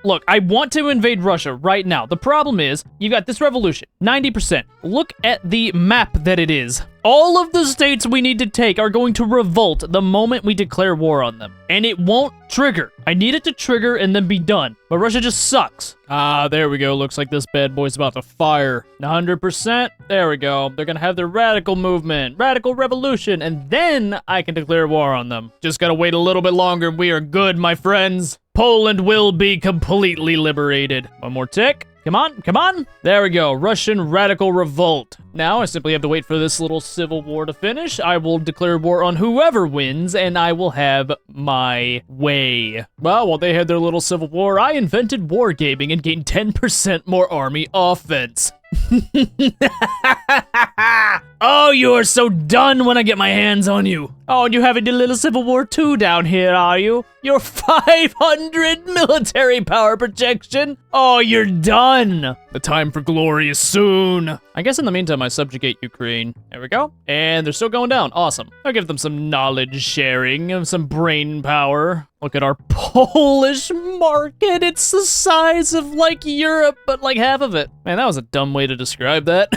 look, I want to invade Russia right now. The problem is, you got this revolution, 90%. Look at the map that it is. All of the states we need to take are going to revolt the moment we declare war on them. And it won't trigger. I need it to trigger and then be done. But Russia just sucks. Ah, there we go. Looks like this bad boy's about to fire. 100%. There we go. They're gonna have their radical movement, radical revolution, and then I can declare war on them. Just gotta wait a little bit longer. We are good, my friends. Poland will be completely liberated. One more tick. Come on, come on. There we go. Russian radical revolt. Now I simply have to wait for this little civil war to finish. I will declare war on whoever wins, and I will have my way. Well, while they had their little civil war, I invented wargaming and gained 10% more army offense. Oh, you are so done when I get my hands on you. Oh, and you having a little civil war too down here, are you? You're 500 military power projection. Oh, you're done. The time for glory is soon. I guess in the meantime, I subjugate Ukraine. There we go. And they're still going down. Awesome. I'll give them some knowledge sharing, some brain power. Look at our Polish market. It's the size of like Europe, but like half of it. Man, that was a dumb way to describe that.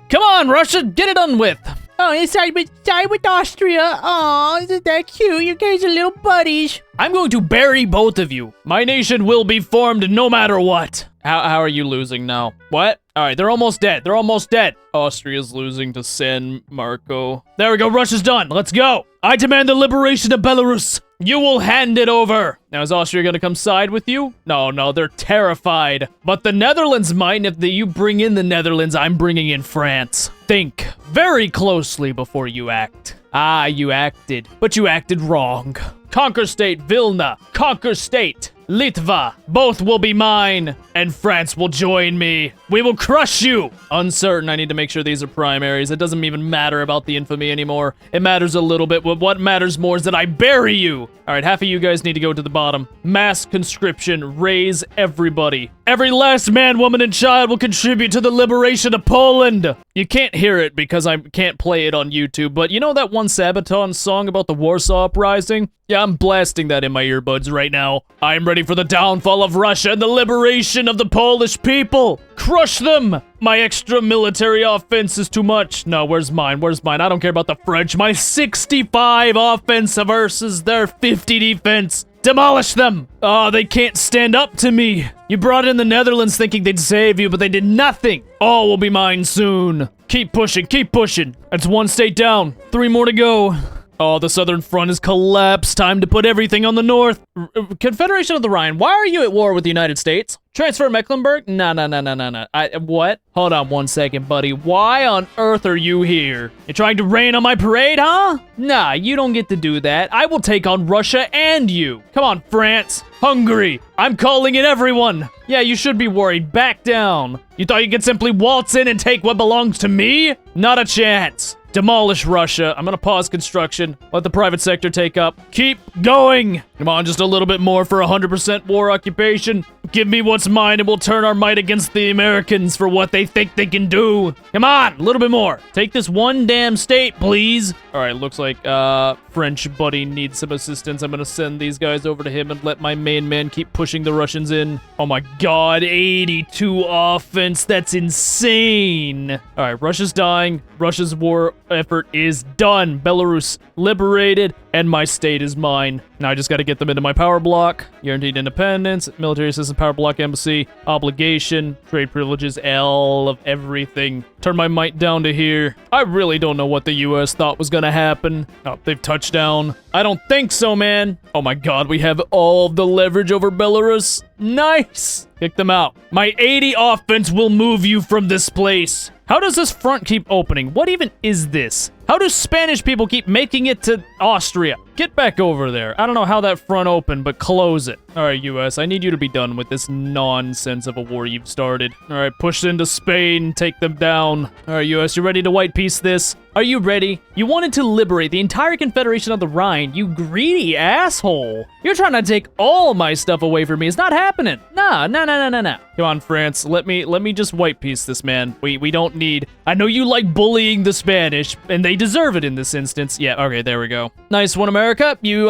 Come on, Russia, get it done with. Oh, it's side with Austria. Oh, isn't that cute? You guys are little buddies. I'm going to bury both of you. My nation will be formed no matter what. How are you losing now? What? All right, they're almost dead. They're almost dead. Austria's losing to San Marco. There we go. Russia's done. Let's go. I demand the liberation of Belarus. You will hand it over. Now, is Austria gonna come side with you? No, they're terrified. But the Netherlands might, and if you bring in the Netherlands, I'm bringing in France. Think very closely before you act. Ah, you acted, but you acted wrong. Conquer state Vilna, conquer state Litva, both will be mine, and France will join me. We will crush you. Uncertain, I need to make sure these are primaries. It doesn't even matter about the infamy anymore. It matters a little bit, but what matters more is that I bury you. All right, half of you guys need to go to the bottom. Mass conscription, raise everybody. Every last man, woman, and child will contribute to the liberation of Poland. You can't hear it because I can't play it on YouTube, but you know that one Sabaton song about the Warsaw Uprising? Yeah, I'm blasting that in my earbuds right now. I'm ready for the downfall of Russia and the liberation of the Polish people. Crush them! My extra military offense is too much. No, where's mine? Where's mine? I don't care about the French. My 65 offense versus their 50 defense. Demolish them! Oh, they can't stand up to me. You brought in the Netherlands thinking they'd save you, but they did nothing. All will be mine soon. Keep pushing, keep pushing. That's one state down. 3 more to go. Oh, the southern front has collapsed. Time to put everything on the north. Confederation of the Rhine, why are you at war with the United States? Transfer Mecklenburg? No. What? Hold on one second, buddy. Why on earth are you here? You trying to rain on my parade, huh? Nah, you don't get to do that. I will take on Russia and you. Come on, France. Hungary. I'm calling in everyone. Yeah, you should be worried. Back down. You thought you could simply waltz in and take what belongs to me? Not a chance. Demolish Russia. I'm gonna pause construction. Let the private sector take up. Keep going. Come on, just a little bit more for 100% war occupation. Give me what's mine and we'll turn our might against the Americans for what they think they can do. Come on, a little bit more. Take this one damn state, please. All right, looks like French buddy needs some assistance. I'm gonna send these guys over to him and let my main man keep pushing the Russians in. Oh my god, 82 offense. That's insane. All right, Russia's dying. Russia's war effort is done. Belarus liberated, and my state is mine. Now I just gotta get them into my power block. Guaranteed independence, military assistance, power block, embassy, obligation, trade privileges, all of everything. Turn my might down to here. I really don't know what the US thought was gonna happen. Oh, they've touched down. I don't think so, man. Oh my god, we have all of the leverage over Belarus. Nice. Kick them out. My 80 offense will move you from this place. How does this front keep opening? What even is this? How do Spanish people keep making it to Austria? Get back over there. I don't know how that front opened, but close it. All right, US, I need you to be done with this nonsense of a war you've started. All right, push into Spain, take them down. All right, US, you ready to white peace this? Are you ready? You wanted to liberate the entire Confederation of the Rhine, you greedy asshole. You're trying to take all my stuff away from me. It's not happening. Nah. Come on, France, let me just white peace this, man. We don't need... I know you like bullying the Spanish, and they deserve it in this instance. Yeah, okay, there we go. Nice one, America. You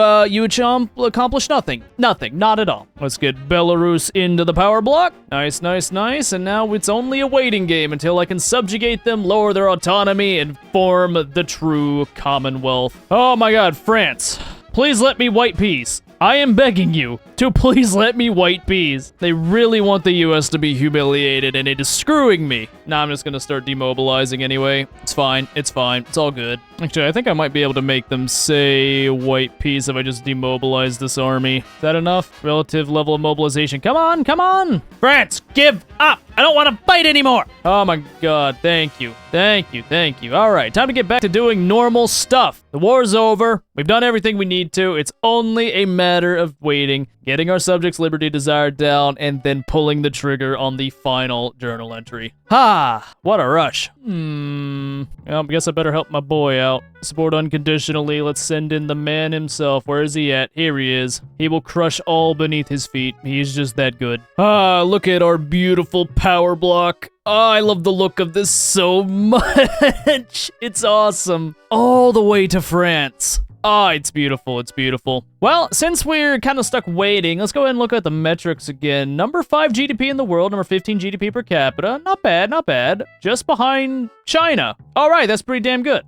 accomplished nothing. Nothing, not at all. Let's get Belarus into the power block. Nice. And now it's only a waiting game until I can subjugate them, lower their autonomy, and form the true Commonwealth. Oh my god, France. Please let me white peace. I am begging you to please let me white peace. They really want the US to be humiliated, and it is screwing me. Nah, I'm just gonna start demobilizing anyway. It's fine. It's all good. Actually, I think I might be able to make them say white peace if I just demobilize this army. Is that enough? Relative level of mobilization. Come on! France, give up! I don't want to fight anymore! Oh my god, thank you. All right, time to get back to doing normal stuff. The war's over. We've done everything we need to. It's only a matter of waiting, getting our subjects' liberty desire down, and then pulling the trigger on the final journal entry. Ha! What a rush. Well, I guess I better help my boy out. Support unconditionally. Let's send in the man himself. Where is he at? Here he is. He will crush all beneath his feet. He's just that good. Ah, look at our beautiful power block. Oh, I love the look of this so much. It's awesome. All the way to France. Oh, it's beautiful. Well, since we're kind of stuck waiting, let's go ahead and look at the metrics again. Number 5 GDP in the world, number 15 GDP per capita. Not bad. Just behind China. All right, that's pretty damn good.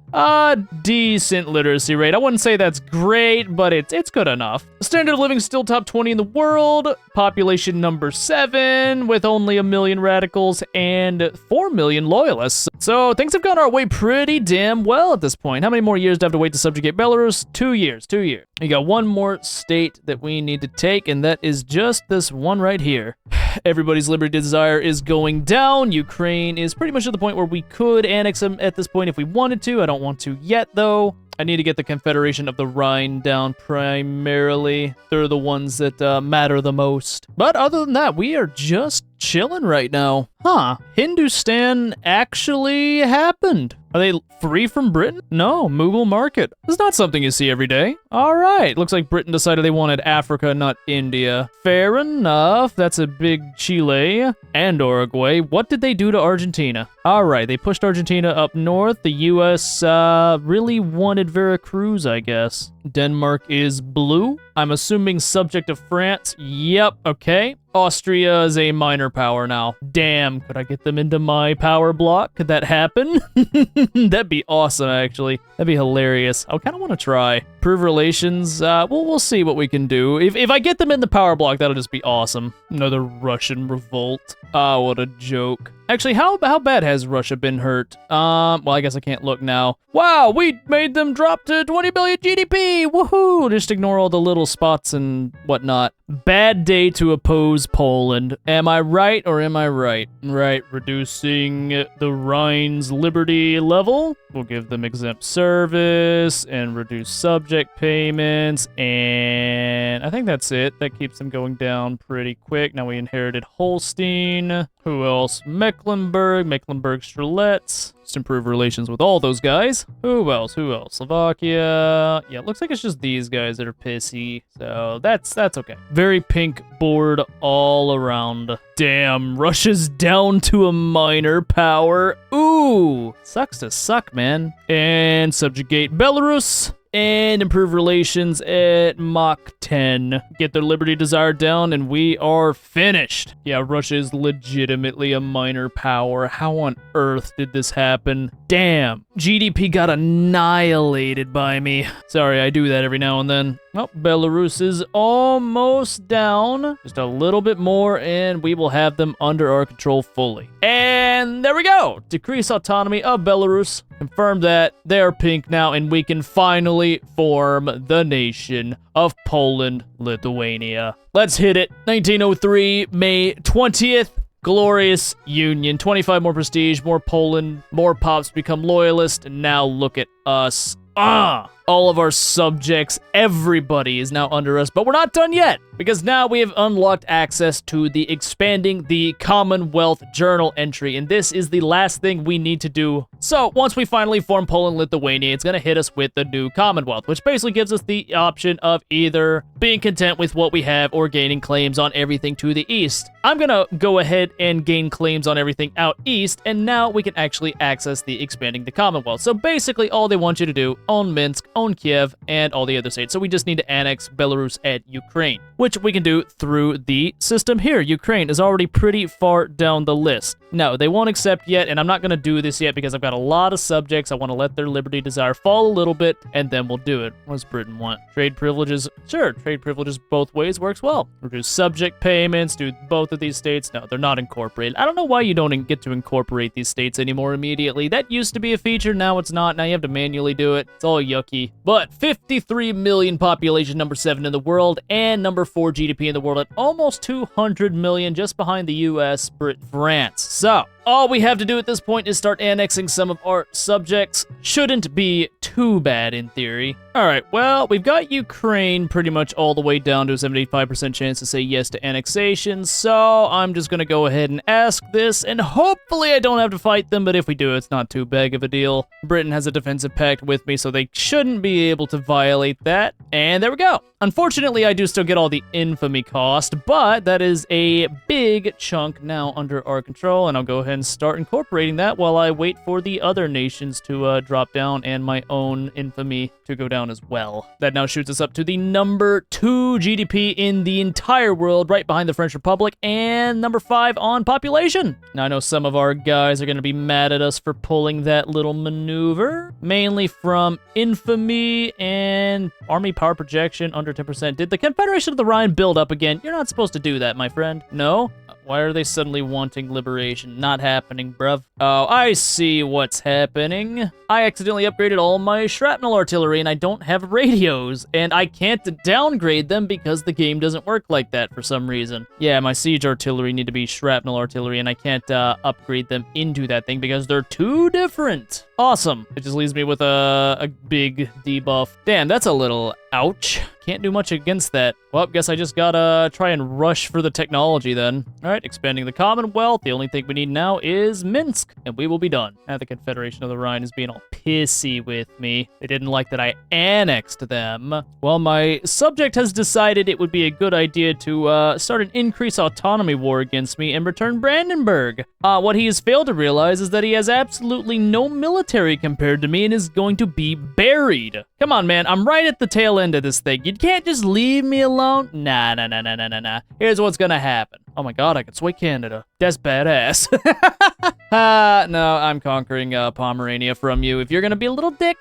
Decent literacy rate. I wouldn't say that's great, but it's good enough. Standard of living still top 20 in the world. Population number 7 with only 1 million radicals and 4 million loyalists. So things have gone our way pretty damn well at this point. How many more years do I have to wait to subjugate Belarus? 2 years. You got one more state that we need to take, and that is just this one right here. Everybody's liberty desire is going down. Ukraine is pretty much at the point where we could annex them at this point if we wanted to. I don't want to yet, though. I need to get the Confederation of the Rhine down primarily. They're the ones that matter the most. But other than that, we are just chilling right now. Huh. Hindustan actually happened. Are they free from Britain? No, Mughal market. It's not something you see every day. All right, looks like Britain decided they wanted Africa, not India. Fair enough, that's a big Chile and Uruguay. What did they do to Argentina? All right, they pushed Argentina up north. The US really wanted Veracruz, I guess. Denmark is blue. I'm assuming subject of France. Yep, okay. Austria is a minor power now. Damn, could I get them into my power block? Could that happen? That'd be awesome, actually. That'd be hilarious. I kind of want to try. Prove relations. We'll see what we can do. If I get them in the power block, that'll just be awesome. Another Russian revolt. Ah, what a joke. Actually, how bad has Russia been hurt? Well, I guess I can't look now. Wow, we made them drop to 20 billion GDP. Woohoo! Just ignore all the little spots and whatnot. Bad day to oppose Poland. Am I right or am I right? Right, reducing the Rhine's liberty level. We'll give them exempt service and reduce subject payments, and I think that's it. That keeps them going down pretty quick. Now we inherited Holstein. Who else? Mecklenburg, Strelets. Just improve relations with all those guys. Who else? Slovakia. Yeah, it looks like it's just these guys that are pissy. So that's okay. Very pink board all around. Damn, Russia's down to a minor power. Ooh, sucks to suck, man. And subjugate Belarus. And improve relations at Mach 10. Get their liberty desire down, and we are finished. Yeah, Russia is legitimately a minor power. How on earth did this happen? Damn. GDP got annihilated by me. Sorry, I do that every now and then. Well, Belarus is almost down. Just a little bit more, and we will have them under our control fully. And there we go. Decrease autonomy of Belarus. Confirm that they are pink now, and we can finally form the nation of Poland, Lithuania. Let's hit it. 1903, May 20th. Glorious union. 25 more prestige, more Poland, more pops become loyalist, and now look at us. All of our subjects, everybody is now under us, but we're not done yet, because now we have unlocked access to the expanding the Commonwealth journal entry, and this is the last thing we need to do. So once we finally form Poland, Lithuania, it's going to hit us with the new Commonwealth, which basically gives us the option of either being content with what we have or gaining claims on everything to the east. I'm going to go ahead and gain claims on everything out east, and now we can actually access the expanding the Commonwealth. So basically all they want you to do, own Minsk, own Kiev, and all the other states. So we just need to annex Belarus and Ukraine, which we can do through the system here. Ukraine is already pretty far down the list. No, they won't accept yet, and I'm not going to do this yet because I've got a lot of subjects. I want to let their liberty desire fall a little bit, and then we'll do it. What does Britain want? Trade privileges? Sure, trade privileges both ways works well. Reduce subject payments, do both of these states. No, they're not incorporated. I don't know why you don't get to incorporate these states anymore immediately. That used to be a feature, now it's not. Now you have to manually do it. It's all yucky. But 53 million population, number 7 in the world, and number 4 GDP in the world at almost 200 million, just behind the US, Britain, France. So, all we have to do at this point is start annexing some of our subjects. Shouldn't be too bad in theory. All right, well, we've got Ukraine pretty much all the way down to a 75% chance to say yes to annexation, so I'm just gonna go ahead and ask this, and hopefully I don't have to fight them, but if we do, it's not too big of a deal. Britain has a defensive pact with me, so they shouldn't be able to violate that, and there we go. Unfortunately, I do still get all the infamy cost, but that is a big chunk now under our control, and I'll go ahead and start incorporating that while I wait for the other nations to drop down and my own infamy to go down as well. That now shoots us up to the number 2 GDP in the entire world, right behind the French Republic, and number 5 on population. Now, I know some of our guys are going to be mad at us for pulling that little maneuver, mainly from infamy and army power projection under 10%. Did the Confederation of the Rhine build up again? You're not supposed to do that, my friend. No? Why are they suddenly wanting liberation? Not happening, bruv. Oh, I see what's happening. I accidentally upgraded all my shrapnel artillery and I don't have radios, and I can't downgrade them because the game doesn't work like that for some reason. Yeah, my siege artillery need to be shrapnel artillery, and I can't upgrade them into that thing because they're too different. Awesome. It just leaves me with a big debuff. Damn, that's a little ouch. Can't do much against that. Well, guess I just gotta try and rush for the technology then. All right, expanding the Commonwealth. The only thing we need now is Minsk, and we will be done. The Confederation of the Rhine is being all pissy with me. They didn't like that I annexed them. Well, my subject has decided it would be a good idea to start an increased autonomy war against me and return Brandenburg. What he has failed to realize is that he has absolutely no military compared to me and is going to be buried. Come on, man. I'm right at the tail end of this thing. You can't just leave me alone. Nah. Here's what's gonna happen. Oh my god, I can sway Canada. That's badass. No, I'm conquering Pomerania from you. If you're gonna be a little dick,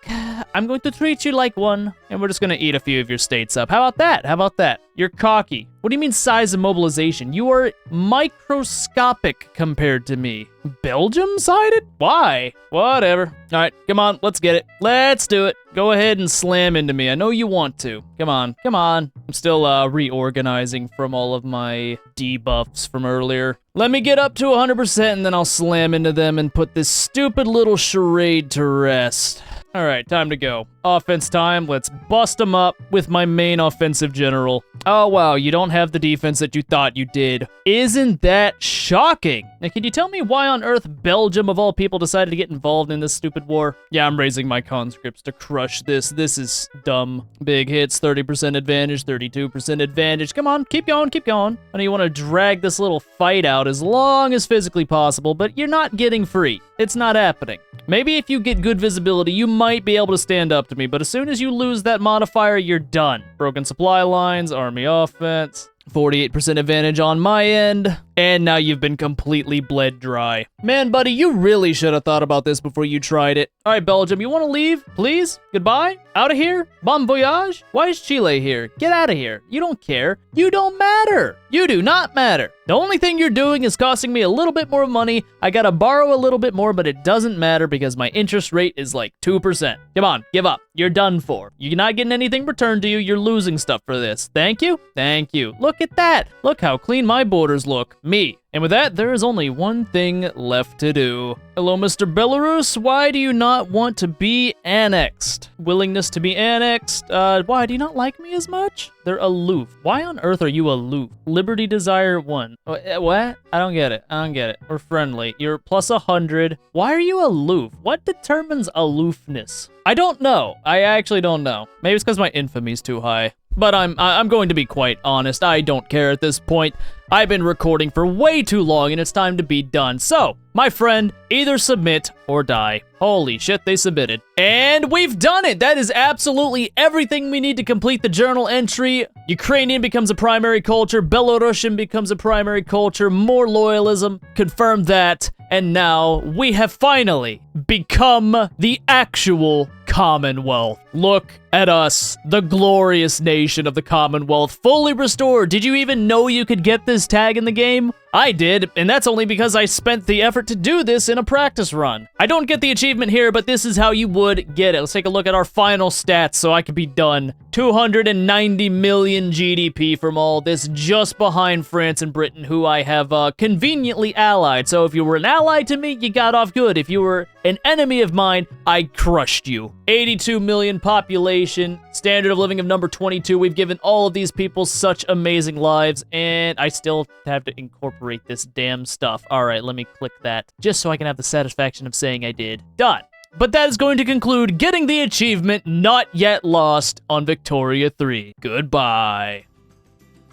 I'm going to treat you like one, and we're just gonna eat a few of your states up. How about that? You're cocky. What do you mean size of mobilization? You are microscopic compared to me. Belgium-sided? Why? Whatever. All right, come on, let's get it. Let's do it. Go ahead and slam into me. I know you want to. Come on, come on. I'm still reorganizing from all of my debuffs from earlier. Let me get up to 100% and then I'll slam into them and put this stupid little charade to rest. All right, time to go. Offense time. Let's bust them up with my main offensive general. Oh, wow, you don't have the defense that you thought you did. Isn't that shocking? Now, can you tell me why on earth Belgium, of all people, decided to get involved in this stupid war? Yeah, I'm raising my conscripts to crush this. This is dumb. Big hits, 30% advantage, 32% advantage. Come on, keep going, keep going. I know you want to drag this little fight out as long as physically possible, but you're not getting free. It's not happening. Maybe if you get good visibility, you might be able to stand up to me, but as soon as you lose that modifier, you're done. Broken supply lines, army offense, 48% advantage on my end, and now you've been completely bled dry. Man, buddy, you really should have thought about this before you tried it. All right, Belgium, you want to leave? Please? Goodbye? Out of here? Bon voyage? Why is Chile here? Get out of here. You don't care. You don't matter. You do not matter. The only thing you're doing is costing me a little bit more money. I gotta borrow a little bit more, but it doesn't matter because my interest rate is like 2%. Come on, give up. You're done for. You're not getting anything returned to you. You're losing stuff for this. Thank you. Thank you. Look at that. Look how clean my borders look. Me. And with that, there is only one thing left to do. Hello, Mr. Belarus. Why do you not want to be annexed? Willingness to be annexed. Why do you not like me as much? They're aloof. Why on earth are you aloof? Liberty desire 1. What? I don't get it. I don't get it. We're friendly. You're plus 100. Why are you aloof? What determines aloofness? I don't know. I actually don't know. Maybe it's because my infamy's too high. But I'm going to be quite honest. I don't care at this point. I've been recording for way too long and it's time to be done. So, my friend, either submit or die. Holy shit, they submitted. And we've done it! That is absolutely everything we need to complete the journal entry. Ukrainian becomes a primary culture, Belarusian becomes a primary culture, more loyalism, confirm that, and now we have finally become the actual Commonwealth. Look at us, the glorious nation of the Commonwealth, fully restored. Did you even know you could get this tag in the game? I did, and that's only because I spent the effort to do this in a practice run. I don't get the achievement here, but this is how you would get it. Let's take a look at our final stats so I can be done. 290 million GDP from all this, just behind France and Britain, who I have conveniently allied. So if you were an ally to me, you got off good. If you were an enemy of mine, I crushed you. 82 million population, standard of living of number 22. We've given all of these people such amazing lives, and I still have to incorporate this damn stuff. All right, let me click that, just so I can have the satisfaction of saying I did. Done. But that is going to conclude getting the achievement Not Yet Lost on Victoria 3. Goodbye.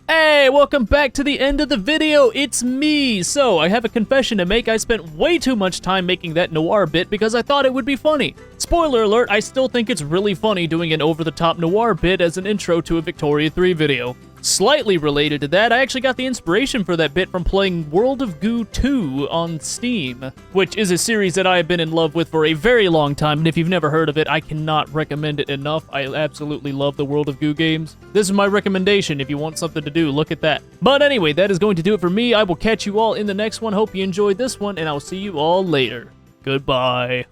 Hey, welcome back to the end of the video. It's me. So, I have a confession to make. I spent way too much time making that noir bit because I thought it would be funny. Spoiler alert, I still think it's really funny doing an over-the-top noir bit as an intro to a Victoria 3 video. Slightly related to that, I actually got the inspiration for that bit from playing World of Goo 2 on Steam, which is a series that I have been in love with for a very long time, and if you've never heard of it, I cannot recommend it enough. I absolutely love the World of Goo games. This is my recommendation if you want something to do, look at that. But anyway, that is going to do it for me. I will catch you all in the next one. Hope you enjoyed this one, and I'll see you all later. Goodbye.